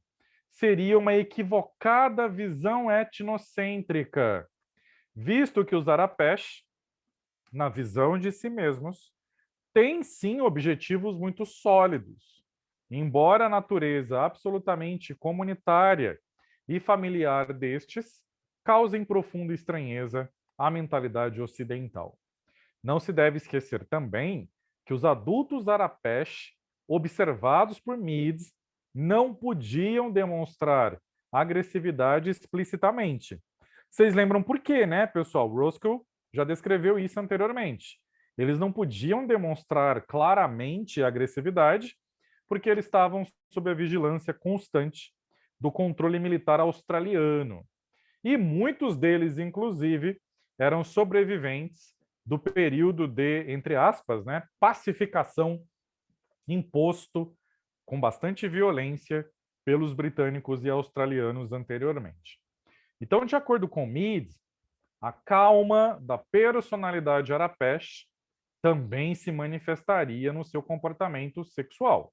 A: seria uma equivocada visão etnocêntrica, visto que os arapesh, na visão de si mesmos, têm sim objetivos muito sólidos, embora a natureza absolutamente comunitária e familiar destes causem profunda estranheza à mentalidade ocidental. Não se deve esquecer também que os adultos arapesh, observados por Mead, não podiam demonstrar agressividade explicitamente. Vocês lembram por quê, né, pessoal? Roscoe já descreveu isso anteriormente. Eles não podiam demonstrar claramente agressividade porque eles estavam sob a vigilância constante do controle militar australiano. E muitos deles, inclusive, eram sobreviventes do período de, entre aspas, né, pacificação imposto com bastante violência pelos britânicos e australianos anteriormente. Então, de acordo com Mead, a calma da personalidade arapesh também se manifestaria no seu comportamento sexual.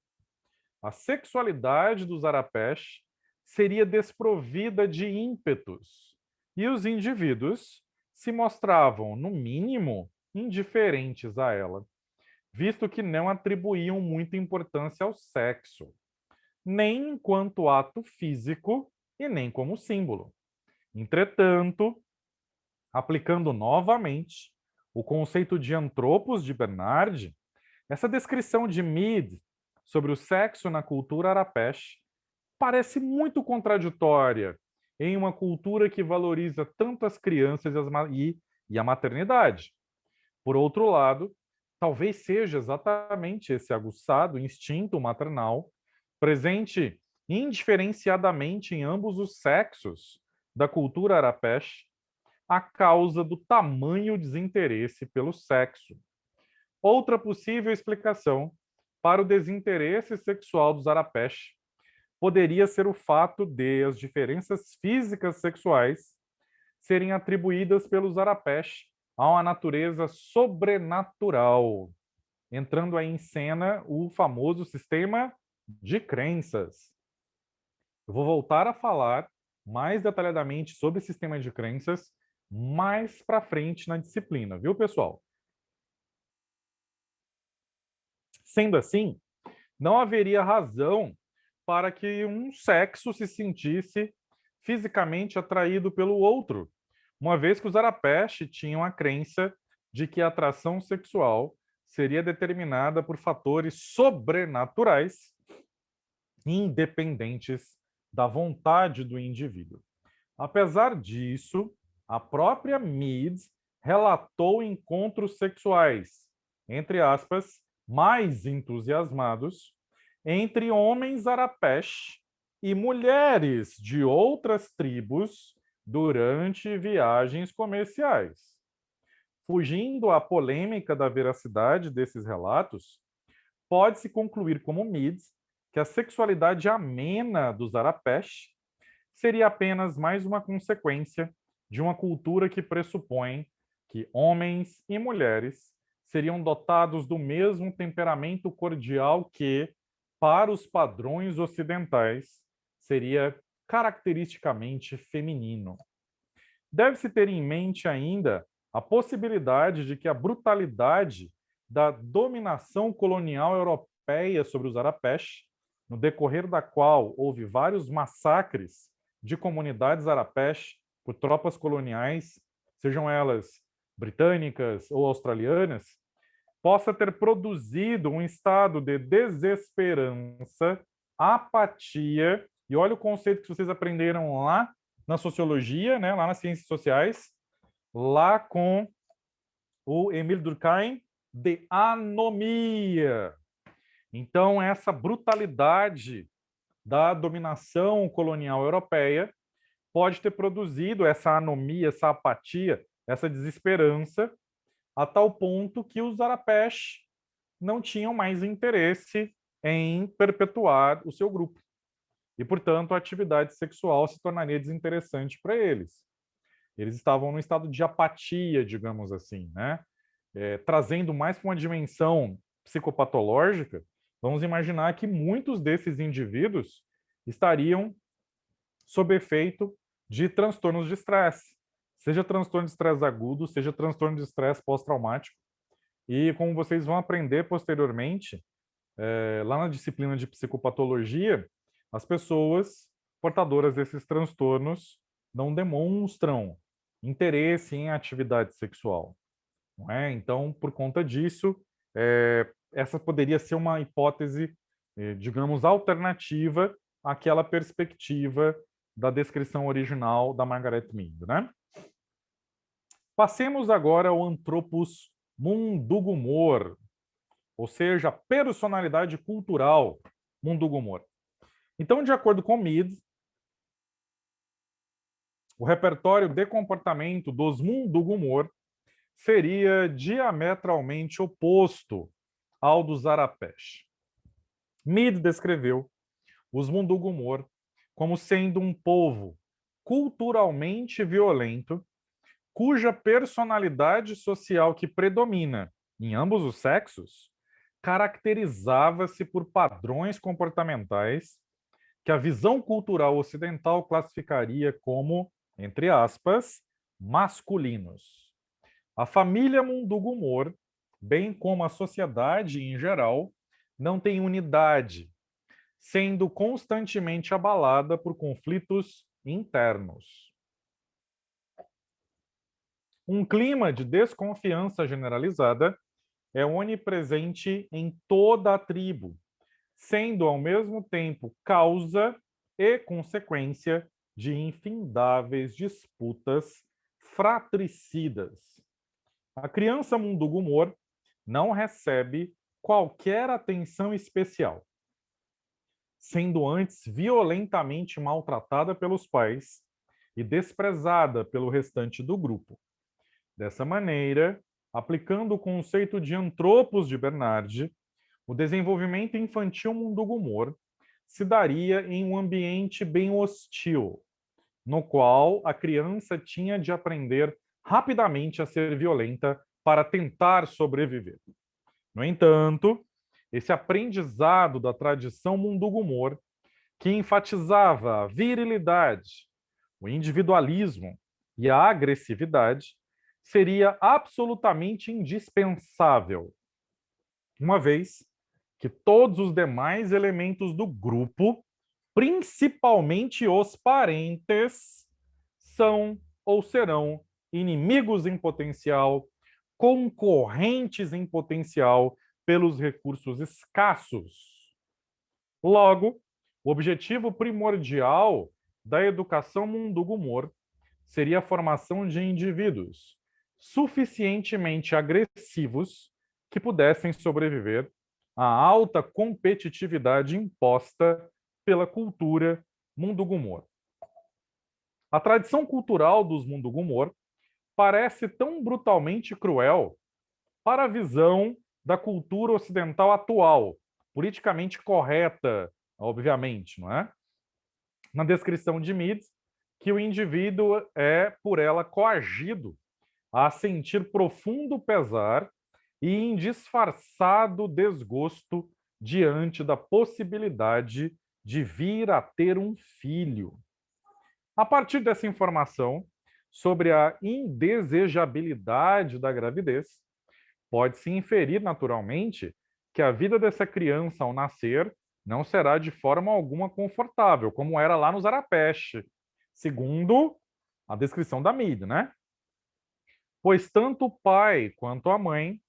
A: A sexualidade dos arapesh seria desprovida de ímpetos e os indivíduos se mostravam, no mínimo, indiferentes a ela, visto que não atribuíam muita importância ao sexo, nem enquanto ato físico e nem como símbolo. Entretanto, aplicando novamente o conceito de antropos de Bernard, essa descrição de Mead sobre o sexo na cultura arapesh parece muito contraditória em uma cultura que valoriza tanto as crianças e a maternidade. Por outro lado, talvez seja exatamente esse aguçado instinto maternal, presente indiferenciadamente em ambos os sexos da cultura arapesh, a causa do tamanho desinteresse pelo sexo. Outra possível explicação para o desinteresse sexual dos arapesh poderia ser o fato de as diferenças físicas sexuais serem atribuídas pelos arapesh a uma natureza sobrenatural, entrando aí em cena o famoso sistema de crenças. Eu vou voltar a falar mais detalhadamente sobre sistema de crenças mais para frente na disciplina, viu, pessoal? Sendo assim, não haveria razão para que um sexo se sentisse fisicamente atraído pelo outro, uma vez que os Arapesh tinham a crença de que a atração sexual seria determinada por fatores sobrenaturais independentes da vontade do indivíduo. Apesar disso, a própria Mead relatou encontros sexuais, entre aspas, mais entusiasmados, entre homens Arapesh e mulheres de outras tribos durante viagens comerciais. Fugindo à polêmica da veracidade desses relatos, pode-se concluir como Mead que a sexualidade amena dos Arapesh seria apenas mais uma consequência de uma cultura que pressupõe que homens e mulheres seriam dotados do mesmo temperamento cordial que, para os padrões ocidentais, seria caracteristicamente feminino. Deve-se ter em mente ainda a possibilidade de que a brutalidade da dominação colonial europeia sobre os Arapesh, no decorrer da qual houve vários massacres de comunidades Arapesh por tropas coloniais, sejam elas britânicas ou australianas, possa ter produzido um estado de desesperança, apatia, e olha o conceito que vocês aprenderam lá na sociologia, né, lá nas ciências sociais, lá com o Emile Durkheim, de anomia. Então, essa brutalidade da dominação colonial europeia pode ter produzido essa anomia, essa apatia, essa desesperança, a tal ponto que os Arapesh não tinham mais interesse em perpetuar o seu grupo. E, portanto, a atividade sexual se tornaria desinteressante para eles. Eles estavam num estado de apatia, digamos assim, né? Trazendo mais para uma dimensão psicopatológica, vamos imaginar que muitos desses indivíduos estariam sob efeito de transtornos de estresse, seja transtorno de estresse agudo, seja transtorno de estresse pós-traumático. E como vocês vão aprender posteriormente, lá na disciplina de psicopatologia, as pessoas portadoras desses transtornos não demonstram interesse em atividade sexual. Não é? Então, por conta disso, essa poderia ser uma hipótese, digamos, alternativa àquela perspectiva da descrição original da Margaret Mead, né? Passemos agora ao Anthropos Mundugumor, ou seja, a personalidade cultural Mundugumor. Então, de acordo com Mead, o repertório de comportamento dos Mundugumor seria diametralmente oposto ao dos Arapesh. Mead descreveu os Mundugumor como sendo um povo culturalmente violento, cuja personalidade social que predomina em ambos os sexos caracterizava-se por padrões comportamentais que a visão cultural ocidental classificaria como, entre aspas, masculinos. A família Mundugumor, bem como a sociedade em geral, não tem unidade, sendo constantemente abalada por conflitos internos. Um clima de desconfiança generalizada é onipresente em toda a tribo, sendo ao mesmo tempo causa e consequência de infindáveis disputas fratricidas. A criança Mundugumor não recebe qualquer atenção especial, sendo antes violentamente maltratada pelos pais e desprezada pelo restante do grupo. Dessa maneira, aplicando o conceito de Anthropos de Bernard, o desenvolvimento infantil Mundugumor se daria em um ambiente bem hostil, no qual a criança tinha de aprender rapidamente a ser violenta para tentar sobreviver. No entanto, esse aprendizado da tradição Mundugumor, que enfatizava a virilidade, o individualismo e a agressividade, seria absolutamente indispensável, uma vez que todos os demais elementos do grupo, principalmente os parentes, são ou serão inimigos em potencial, concorrentes em potencial pelos recursos escassos. Logo, o objetivo primordial da educação Mundugumor seria a formação de indivíduos suficientemente agressivos que pudessem sobreviver à alta competitividade imposta pela cultura Mundugumor. A tradição cultural dos Mundugumor parece tão brutalmente cruel para a visão da cultura ocidental atual, politicamente correta, obviamente, não é? Na descrição de Mead, que o indivíduo é, por ela, coagido a sentir profundo pesar e indisfarçado desgosto diante da possibilidade de vir a ter um filho. A partir dessa informação sobre a indesejabilidade da gravidez, pode-se inferir naturalmente que a vida dessa criança ao nascer não será de forma alguma confortável, como era lá no Zarapesh, segundo a descrição da Mead, né? Pois tanto o pai quanto a mãe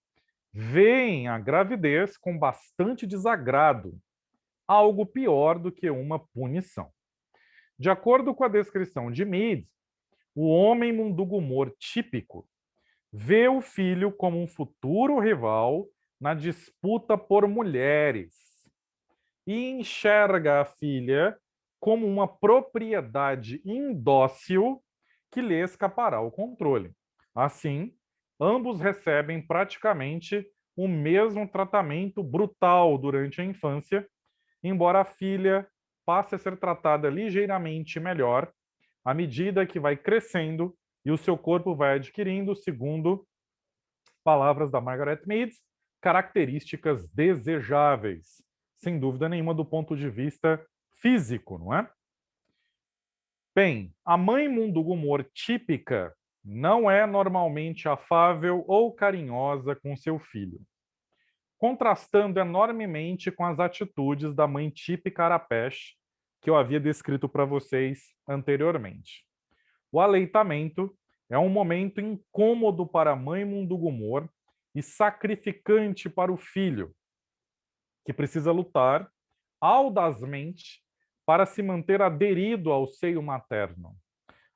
A: veem a gravidez com bastante desagrado, algo pior do que uma punição. De acordo com a descrição de Mead, o homem Mundugumor típico vê o filho como um futuro rival na disputa por mulheres e enxerga a filha como uma propriedade indócil que lhe escapará ao controle. Assim, ambos recebem praticamente o mesmo tratamento brutal durante a infância, embora a filha passe a ser tratada ligeiramente melhor à medida que vai crescendo e o seu corpo vai adquirindo, segundo palavras da Margaret Mead, características desejáveis, sem dúvida nenhuma do ponto de vista físico, não é? Bem, a mãe Mundugumor típica não é normalmente afável ou carinhosa com seu filho, contrastando enormemente com as atitudes da mãe típica Arapesh, que eu havia descrito para vocês anteriormente. O aleitamento é um momento incômodo para a mãe Mundugumor e sacrificante para o filho, que precisa lutar audazmente para se manter aderido ao seio materno.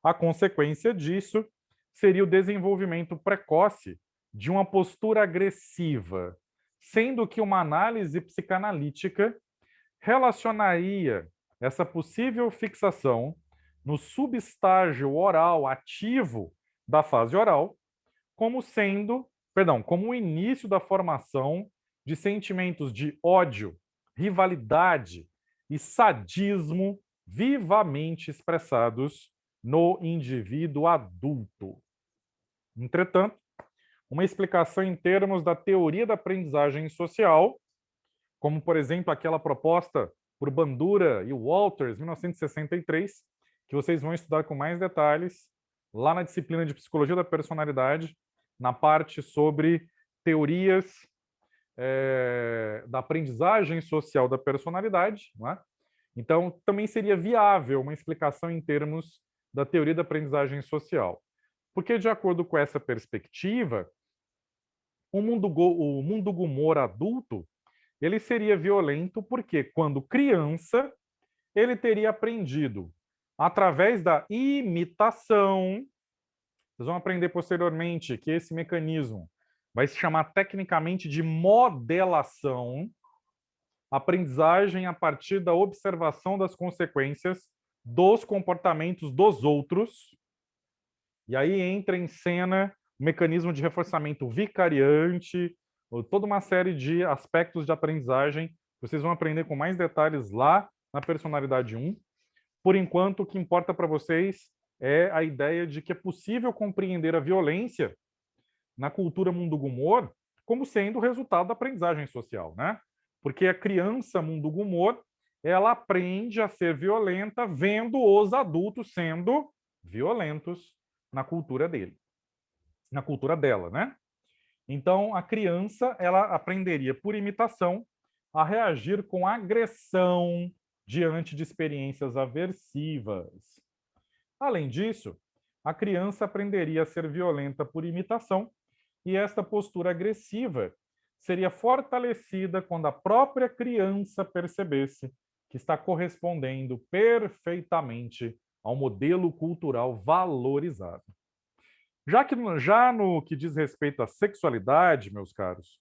A: A consequência disso seria o desenvolvimento precoce de uma postura agressiva, sendo que uma análise psicanalítica relacionaria essa possível fixação no subestágio oral ativo da fase oral como como o início da formação de sentimentos de ódio, rivalidade e sadismo vivamente expressados no indivíduo adulto. Entretanto, uma explicação em termos da teoria da aprendizagem social, como, por exemplo, aquela proposta por Bandura e Walters, 1963, que vocês vão estudar com mais detalhes lá na disciplina de Psicologia da Personalidade, na parte sobre teorias da aprendizagem social da personalidade, não é? Então, também seria viável uma explicação em termos da teoria da aprendizagem social. Porque, de acordo com essa perspectiva, o Mundugumor adulto ele seria violento porque, quando criança, ele teria aprendido através da imitação. Vocês vão aprender posteriormente que esse mecanismo vai se chamar tecnicamente de modelação, aprendizagem a partir da observação das consequências dos comportamentos dos outros. E aí entra em cena o mecanismo de reforçamento vicariante, toda uma série de aspectos de aprendizagem. Vocês vão aprender com mais detalhes lá na Personalidade 1. Por enquanto, o que importa para vocês é a ideia de que é possível compreender a violência na cultura Mundugumor como sendo resultado da aprendizagem social, né? Porque a criança mundo Gumor, ela aprende a ser violenta vendo os adultos sendo violentos na cultura dele, na cultura dela, né? Então, a criança, ela aprenderia por imitação a reagir com agressão diante de experiências aversivas. Além disso, a criança aprenderia a ser violenta por imitação e esta postura agressiva seria fortalecida quando a própria criança percebesse que está correspondendo perfeitamente ao modelo cultural valorizado. Já no que diz respeito à sexualidade, meus caros,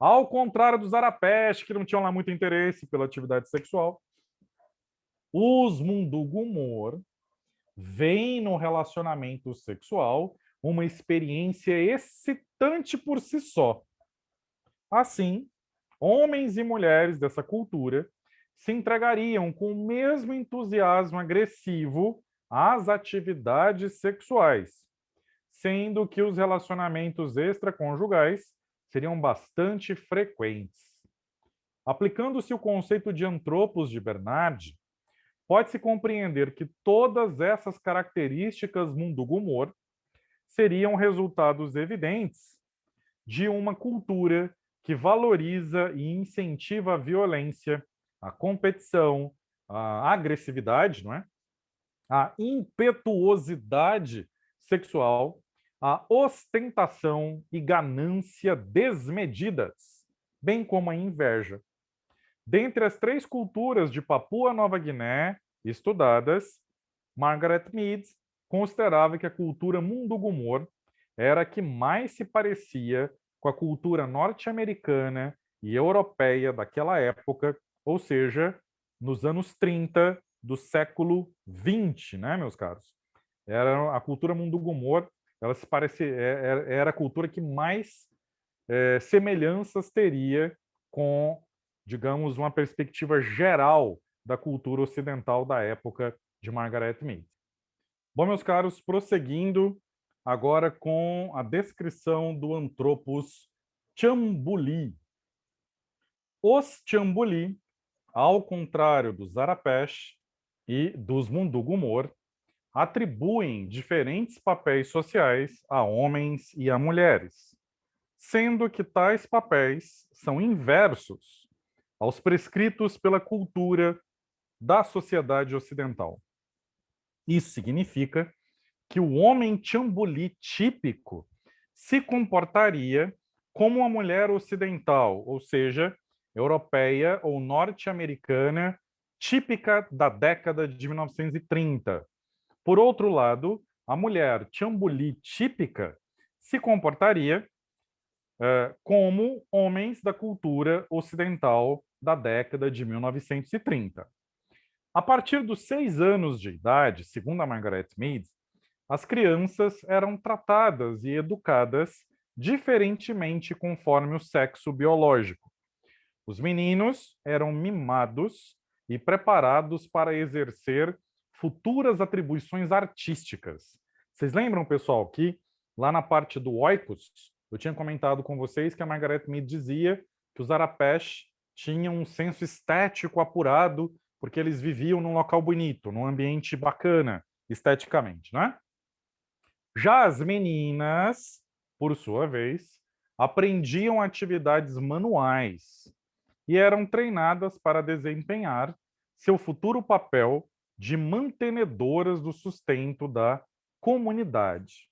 A: ao contrário dos Arapeste, que não tinham lá muito interesse pela atividade sexual, os Mundugumor veem no relacionamento sexual uma experiência excitante por si só. Assim, homens e mulheres dessa cultura se entregariam com o mesmo entusiasmo agressivo às atividades sexuais, sendo que os relacionamentos extraconjugais seriam bastante frequentes. Aplicando-se o conceito de antropos de Bernard, pode-se compreender que todas essas características mundugumor seriam resultados evidentes de uma cultura que valoriza e incentiva a violência, a competição, a agressividade, não é? A impetuosidade sexual, a ostentação e ganância desmedidas, bem como a inveja. Dentre as três culturas de Papua Nova Guiné estudadas, Margaret Mead considerava que a cultura Mundugumor era a que mais se parecia com a cultura norte-americana e europeia daquela época, ou seja, nos anos 30 do século 20, né, meus caros? Era a cultura Mundugumor, ela se parecia, era a cultura que mais semelhanças teria com, digamos, uma perspectiva geral da cultura ocidental da época de Margaret Mead. Bom, meus caros, prosseguindo agora com a descrição do Anthropos Chambuli. Os Chambuli, ao contrário dos Arapesh e dos Mundugumor, atribuem diferentes papéis sociais a homens e a mulheres, sendo que tais papéis são inversos aos prescritos pela cultura da sociedade ocidental. Isso significa que o homem Chambuli típico se comportaria como uma mulher ocidental, ou seja, europeia ou norte-americana, típica da década de 1930. Por outro lado, a mulher Chambuli típica se comportaria como homens da cultura ocidental da década de 1930. A partir dos 6 anos de idade, segundo a Margaret Mead, as crianças eram tratadas e educadas diferentemente conforme o sexo biológico. Os meninos eram mimados e preparados para exercer futuras atribuições artísticas. Vocês lembram, pessoal, que lá na parte do oikos, eu tinha comentado com vocês que a Margaret Mead dizia que os Arapesh tinham um senso estético apurado porque eles viviam num local bonito, num ambiente bacana, esteticamente, né? Já as meninas, por sua vez, aprendiam atividades manuais e eram treinadas para desempenhar seu futuro papel de mantenedoras do sustento da comunidade.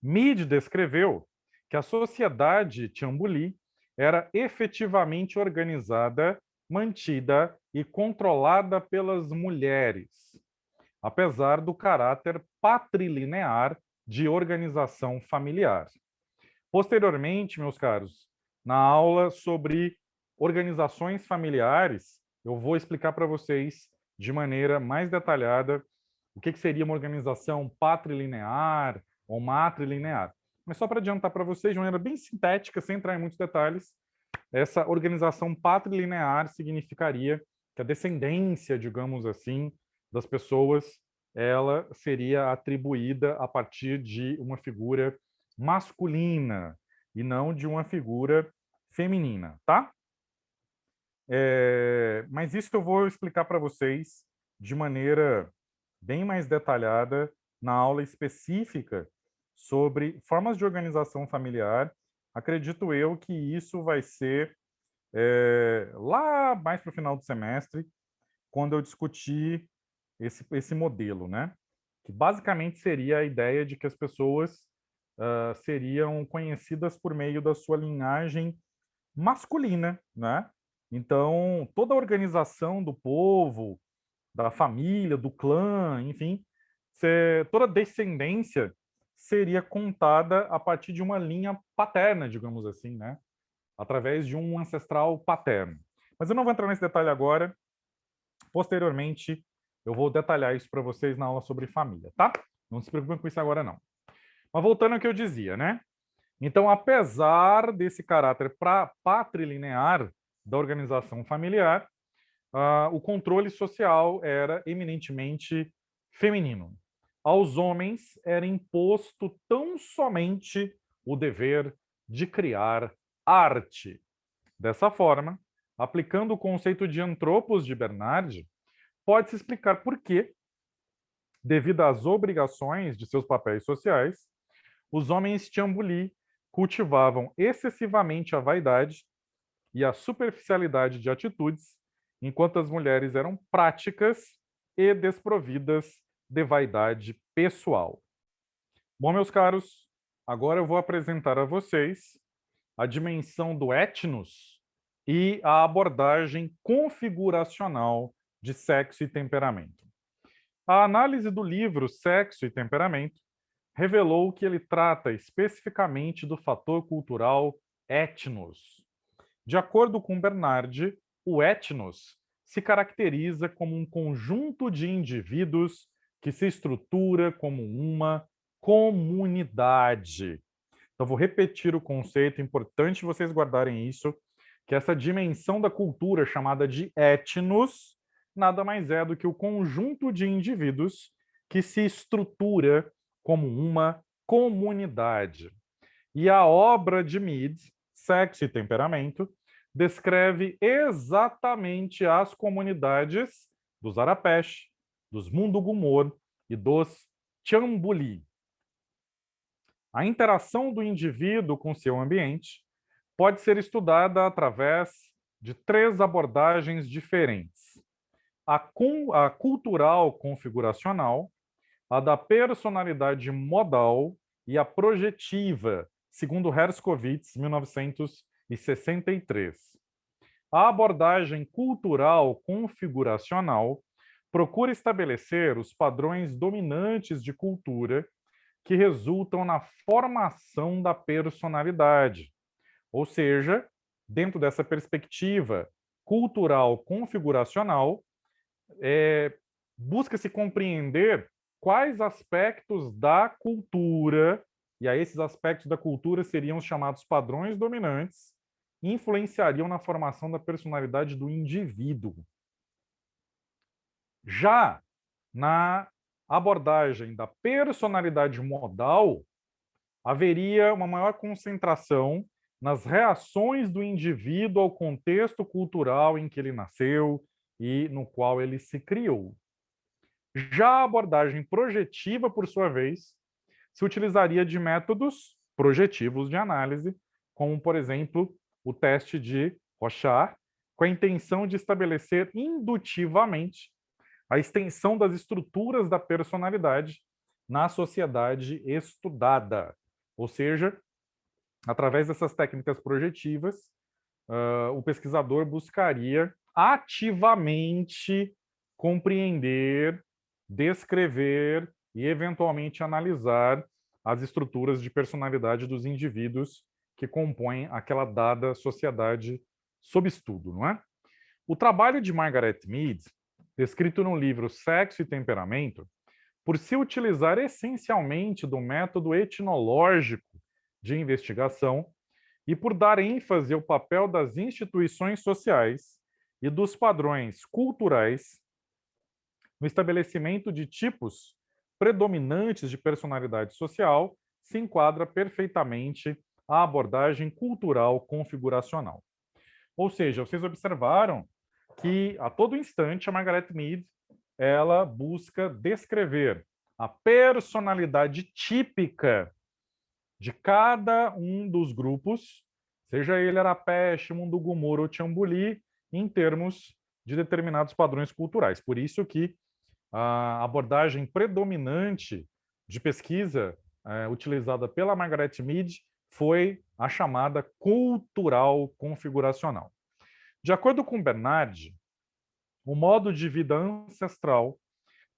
A: Mead descreveu que a sociedade Chambuli era efetivamente organizada, mantida e controlada pelas mulheres, apesar do caráter patrilinear de organização familiar. Posteriormente, meus caros, na aula sobre organizações familiares, eu vou explicar para vocês de maneira mais detalhada o que seria uma organização patrilinear ou matrilinear. Mas só para adiantar para vocês, de maneira bem sintética, sem entrar em muitos detalhes, essa organização patrilinear significaria que a descendência, digamos assim, das pessoas, ela seria atribuída a partir de uma figura masculina e não de uma figura feminina, tá? Mas isso eu vou explicar para vocês de maneira bem mais detalhada na aula específica sobre formas de organização familiar. Acredito eu que isso vai ser lá mais para o final do semestre, quando eu discutir esse modelo, né? Que basicamente seria a ideia de que as pessoas seriam conhecidas por meio da sua linhagem masculina, né? Então, toda a organização do povo, da família, do clã, enfim, toda a descendência seria contada a partir de uma linha paterna, digamos assim, né? Através de um ancestral paterno. Mas eu não vou entrar nesse detalhe agora. Posteriormente, eu vou detalhar isso para vocês na aula sobre família, tá? Não se preocupem com isso agora, não. Mas voltando ao que eu dizia, né? Então, apesar desse caráter patrilinear da organização familiar, o controle social era eminentemente feminino. Aos homens era imposto tão somente o dever de criar arte. Dessa forma, aplicando o conceito de antropos de Bernard, pode-se explicar por que, devido às obrigações de seus papéis sociais, os homens Tiambuli cultivavam excessivamente a vaidade e a superficialidade de atitudes, enquanto as mulheres eram práticas e desprovidas de vaidade pessoal. Bom, meus caros, agora eu vou apresentar a vocês a dimensão do etnos e a abordagem configuracional de sexo e temperamento. A análise do livro Sexo e Temperamento revelou que ele trata especificamente do fator cultural etnos. De acordo com Bernard, o etnos se caracteriza como um conjunto de indivíduos que se estrutura como uma comunidade. Então, vou repetir o conceito, é importante vocês guardarem isso, que essa dimensão da cultura chamada de etnos nada mais é do que o conjunto de indivíduos que se estrutura como uma comunidade. E a obra de Mead, Sexo e Temperamento, descreve exatamente as comunidades dos Arapesh, dos Mundugumor e dos Tiambuli. A interação do indivíduo com seu ambiente pode ser estudada através de três abordagens diferentes: a cultural configuracional, a da personalidade modal e a projetiva, segundo Herskovits, 1963. A abordagem cultural configuracional procura estabelecer os padrões dominantes de cultura que resultam na formação da personalidade. Ou seja, dentro dessa perspectiva cultural configuracional, busca-se compreender quais aspectos da cultura, e aí esses aspectos da cultura seriam os chamados padrões dominantes, influenciariam na formação da personalidade do indivíduo. Já na abordagem da personalidade modal, haveria uma maior concentração nas reações do indivíduo ao contexto cultural em que ele nasceu e no qual ele se criou. Já a abordagem projetiva, por sua vez, se utilizaria de métodos projetivos de análise, como, por exemplo, o teste de Rorschach, com a intenção de estabelecer indutivamente a extensão das estruturas da personalidade na sociedade estudada. Ou seja, através dessas técnicas projetivas, o pesquisador buscaria ativamente compreender, descrever e, eventualmente, analisar as estruturas de personalidade dos indivíduos que compõem aquela dada sociedade sob estudo, não é? O trabalho de Margaret Mead, descrito no livro Sexo e Temperamento, por se utilizar essencialmente do método etnológico de investigação e por dar ênfase ao papel das instituições sociais e dos padrões culturais no estabelecimento de tipos predominantes de personalidade social, se enquadra perfeitamente a abordagem cultural configuracional. Ou seja, vocês observaram que a todo instante a Margaret Mead ela busca descrever a personalidade típica de cada um dos grupos, seja ele Arapesh, Mundugumur ou Chambuli, em termos de determinados padrões culturais. Por isso que a abordagem predominante de pesquisa utilizada pela Margaret Mead foi a chamada cultural configuracional. De acordo com Bernard, o modo de vida ancestral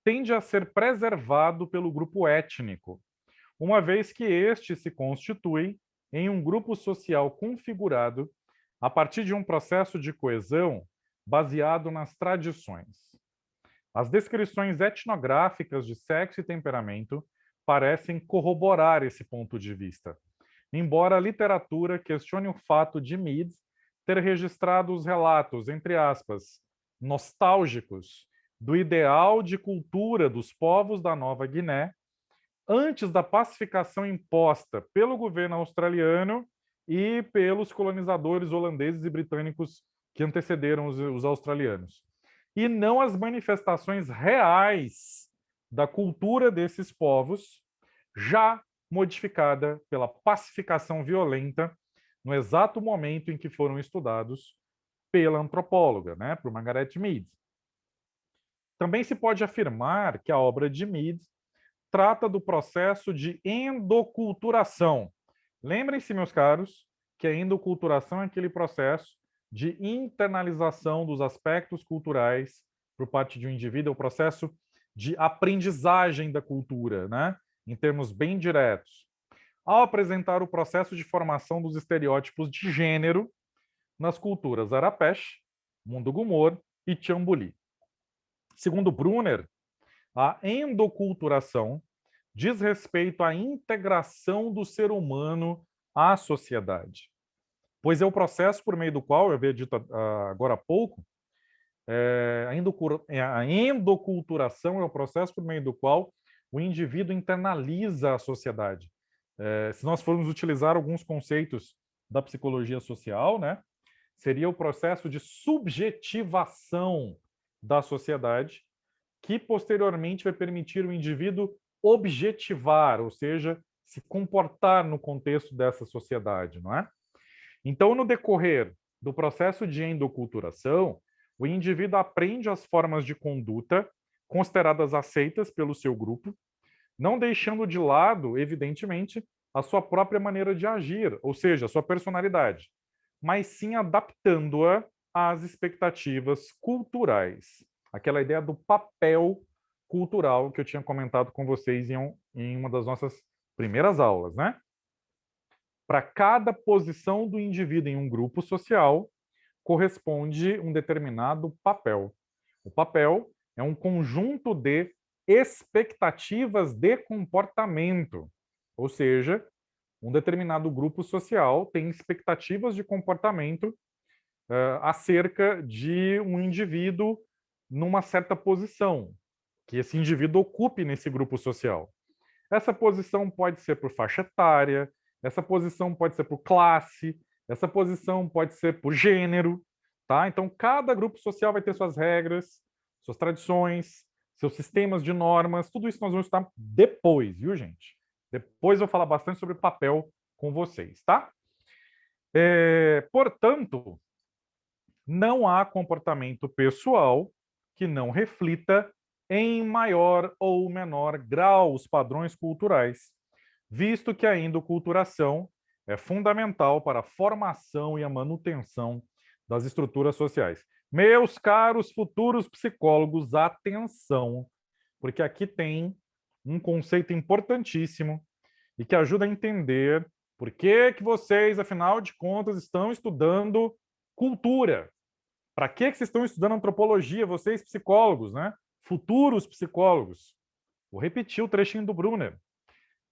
A: tende a ser preservado pelo grupo étnico, uma vez que este se constitui em um grupo social configurado a partir de um processo de coesão baseado nas tradições. As descrições etnográficas de sexo e temperamento parecem corroborar esse ponto de vista, embora a literatura questione o fato de Mead ter registrado os relatos, entre aspas, nostálgicos do ideal de cultura dos povos da Nova Guiné antes da pacificação imposta pelo governo australiano e pelos colonizadores holandeses e britânicos que antecederam os australianos. E não as manifestações reais da cultura desses povos, já modificada pela pacificação violenta no exato momento em que foram estudados pela antropóloga, por Margaret Mead. Também se pode afirmar que a obra de Mead trata do processo de endoculturação. Lembrem-se, meus caros, que a endoculturação é aquele processo de internalização dos aspectos culturais por parte de um indivíduo, é o processo de aprendizagem da cultura, em termos bem diretos. Ao apresentar o processo de formação dos estereótipos de gênero nas culturas Arapesh, Mundugumor e Chambuli. Segundo Brunner, a endoculturação diz respeito à integração do ser humano à sociedade, pois é o processo por meio do qual, eu havia dito agora há pouco, a endoculturação é o processo por meio do qual o indivíduo internaliza a sociedade. Se nós formos utilizar alguns conceitos da psicologia social, seria o processo de subjetivação da sociedade, que posteriormente vai permitir o indivíduo objetivar, ou seja, se comportar no contexto dessa sociedade, não é? Então, no decorrer do processo de endoculturação, o indivíduo aprende as formas de conduta consideradas aceitas pelo seu grupo, não deixando de lado, evidentemente, a sua própria maneira de agir, ou seja, a sua personalidade, mas sim adaptando-a às expectativas culturais. Aquela ideia do papel cultural que eu tinha comentado com vocês em uma das nossas primeiras aulas, Para cada posição do indivíduo em um grupo social, corresponde um determinado papel. O papel é um conjunto de expectativas de comportamento, ou seja, um determinado grupo social tem expectativas de comportamento acerca de um indivíduo numa certa posição, que esse indivíduo ocupe nesse grupo social. Essa posição pode ser por faixa etária, essa posição pode ser por classe, essa posição pode ser por gênero, tá? Então, cada grupo social vai ter suas regras, suas tradições, seus sistemas de normas, tudo isso nós vamos estudar depois, viu, gente? Depois eu vou falar bastante sobre papel com vocês, tá? Portanto, não há comportamento pessoal que não reflita em maior ou menor grau os padrões culturais, visto que a endoculturação é fundamental para a formação e a manutenção das estruturas sociais. Meus caros futuros psicólogos, atenção, porque aqui tem um conceito importantíssimo e que ajuda a entender por que vocês, afinal de contas, estão estudando cultura. Para que vocês estão estudando antropologia, vocês psicólogos, Futuros psicólogos. Vou repetir o trechinho do Brunner.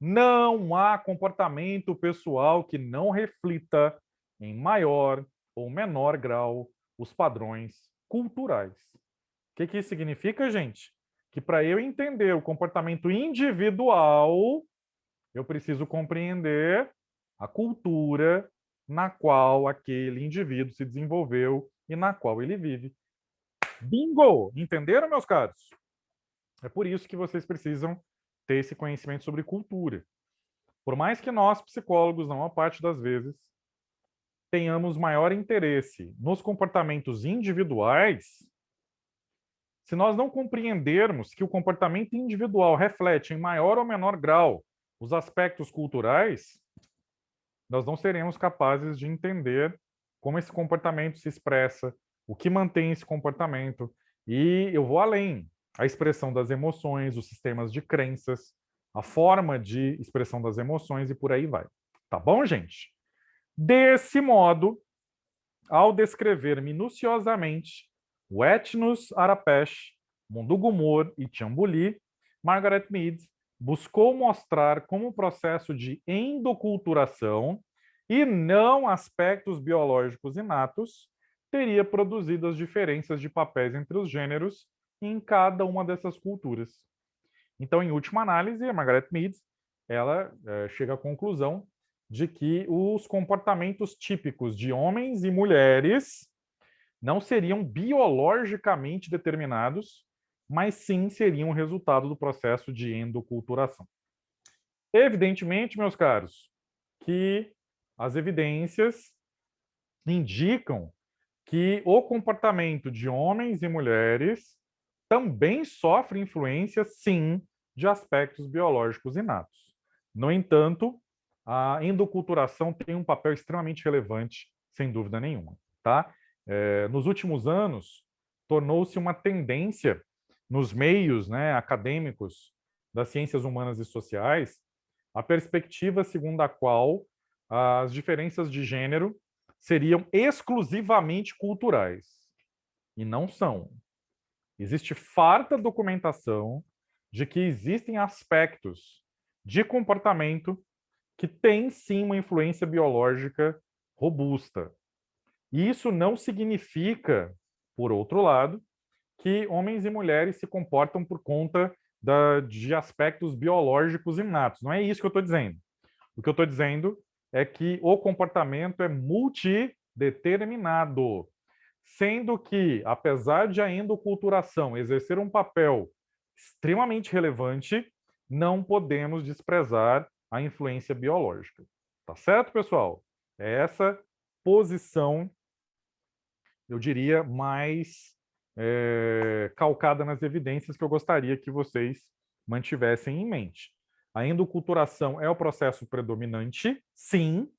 A: Não há comportamento pessoal que não reflita em maior ou menor grau os padrões culturais. O que isso significa, gente? Que para eu entender o comportamento individual, eu preciso compreender a cultura na qual aquele indivíduo se desenvolveu e na qual ele vive. Bingo! Entenderam, meus caros? É por isso que vocês precisam ter esse conhecimento sobre cultura. Por mais que nós, psicólogos, na maior parte das vezes, tenhamos maior interesse nos comportamentos individuais, se nós não compreendermos que o comportamento individual reflete em maior ou menor grau os aspectos culturais, nós não seremos capazes de entender como esse comportamento se expressa, o que mantém esse comportamento. E eu vou além. A expressão das emoções, os sistemas de crenças, a forma de expressão das emoções e por aí vai. Tá bom, gente? Desse modo, ao descrever minuciosamente o Etnos Arapesh, Mundugumor e Tiambuli, Margaret Mead buscou mostrar como o processo de endoculturação e não aspectos biológicos inatos teria produzido as diferenças de papéis entre os gêneros em cada uma dessas culturas. Então, em última análise, a Margaret Mead ela chega à conclusão de que os comportamentos típicos de homens e mulheres não seriam biologicamente determinados, mas sim seriam resultado do processo de endoculturação. Evidentemente, meus caros, que as evidências indicam que o comportamento de homens e mulheres também sofre influência, sim, de aspectos biológicos inatos. No entanto, a endoculturação tem um papel extremamente relevante, sem dúvida nenhuma. Tá? Nos últimos anos, tornou-se uma tendência nos meios, né, acadêmicos das ciências humanas e sociais a perspectiva segundo a qual as diferenças de gênero seriam exclusivamente culturais. E não são. Existe farta documentação de que existem aspectos de comportamento que têm sim uma influência biológica robusta. E isso não significa, por outro lado, que homens e mulheres se comportam por conta de aspectos biológicos inatos. Não é isso que eu estou dizendo. O que eu estou dizendo é que o comportamento é multideterminado, sendo que, apesar de a endoculturação exercer um papel extremamente relevante, não podemos desprezar a influência biológica. Tá certo, pessoal? É essa posição, eu diria, mais calcada nas evidências que eu gostaria que vocês mantivessem em mente. A endoculturação é o processo predominante, sim,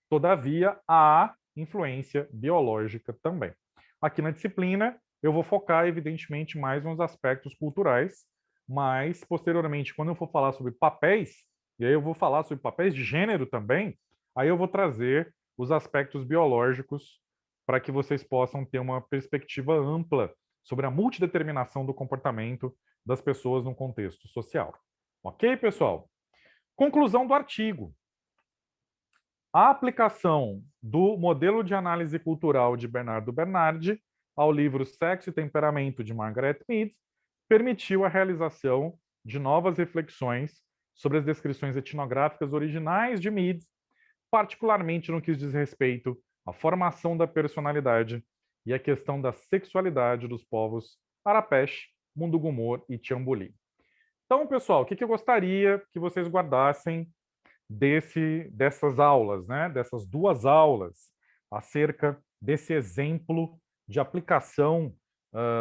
A: todavia há influência biológica também. Aqui na disciplina, eu vou focar, evidentemente, mais nos aspectos culturais, mas, posteriormente, quando eu for falar sobre papéis, e aí eu vou falar sobre papéis de gênero também, aí eu vou trazer os aspectos biológicos para que vocês possam ter uma perspectiva ampla sobre a multideterminação do comportamento das pessoas no contexto social. Ok, pessoal? Conclusão do artigo. A aplicação do modelo de análise cultural de Bernardo Bernardi ao livro Sexo e Temperamento, de Margaret Mead, permitiu a realização de novas reflexões sobre as descrições etnográficas originais de Mead, particularmente no que diz respeito à formação da personalidade e à questão da sexualidade dos povos Arapesh, Mundugumor e Tiambuli. Então, pessoal, o que eu gostaria que vocês guardassem dessas aulas, né? Dessas duas aulas, acerca desse exemplo de aplicação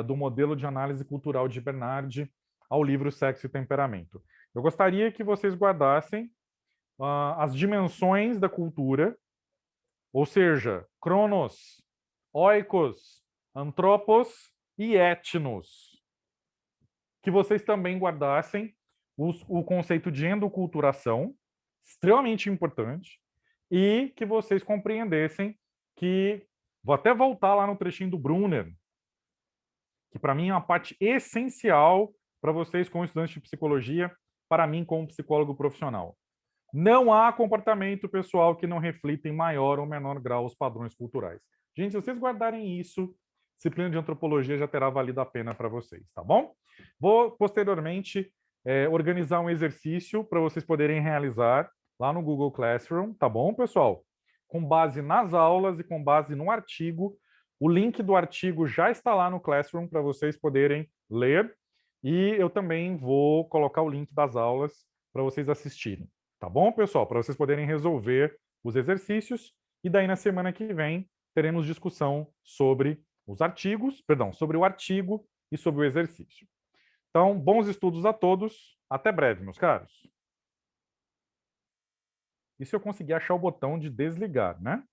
A: do modelo de análise cultural de Bernardi ao livro Sexo e Temperamento. Eu gostaria que vocês guardassem as dimensões da cultura, ou seja, cronos, oikos, antropos e etnos. Que vocês também guardassem o conceito de endoculturação, extremamente importante, e que vocês compreendessem que, vou até voltar lá no trechinho do Brunner, que para mim é uma parte essencial para vocês como estudantes de psicologia, para mim como psicólogo profissional. Não há comportamento pessoal que não reflita em maior ou menor grau os padrões culturais. Gente, se vocês guardarem isso, disciplina de antropologia já terá valido a pena para vocês, tá bom? Vou, posteriormente, organizar um exercício para vocês poderem realizar lá no Google Classroom, tá bom, pessoal? com base nas aulas e com base no artigo. O link do artigo já está lá no Classroom para vocês poderem ler. E eu também vou colocar o link das aulas para vocês assistirem. Tá bom, pessoal? Para vocês poderem resolver os exercícios. E daí, na semana que vem, teremos discussão sobre os artigos, perdão, sobre o artigo e sobre o exercício. Então, bons estudos a todos. Até breve, meus caros. E se eu conseguir achar o botão de desligar, né?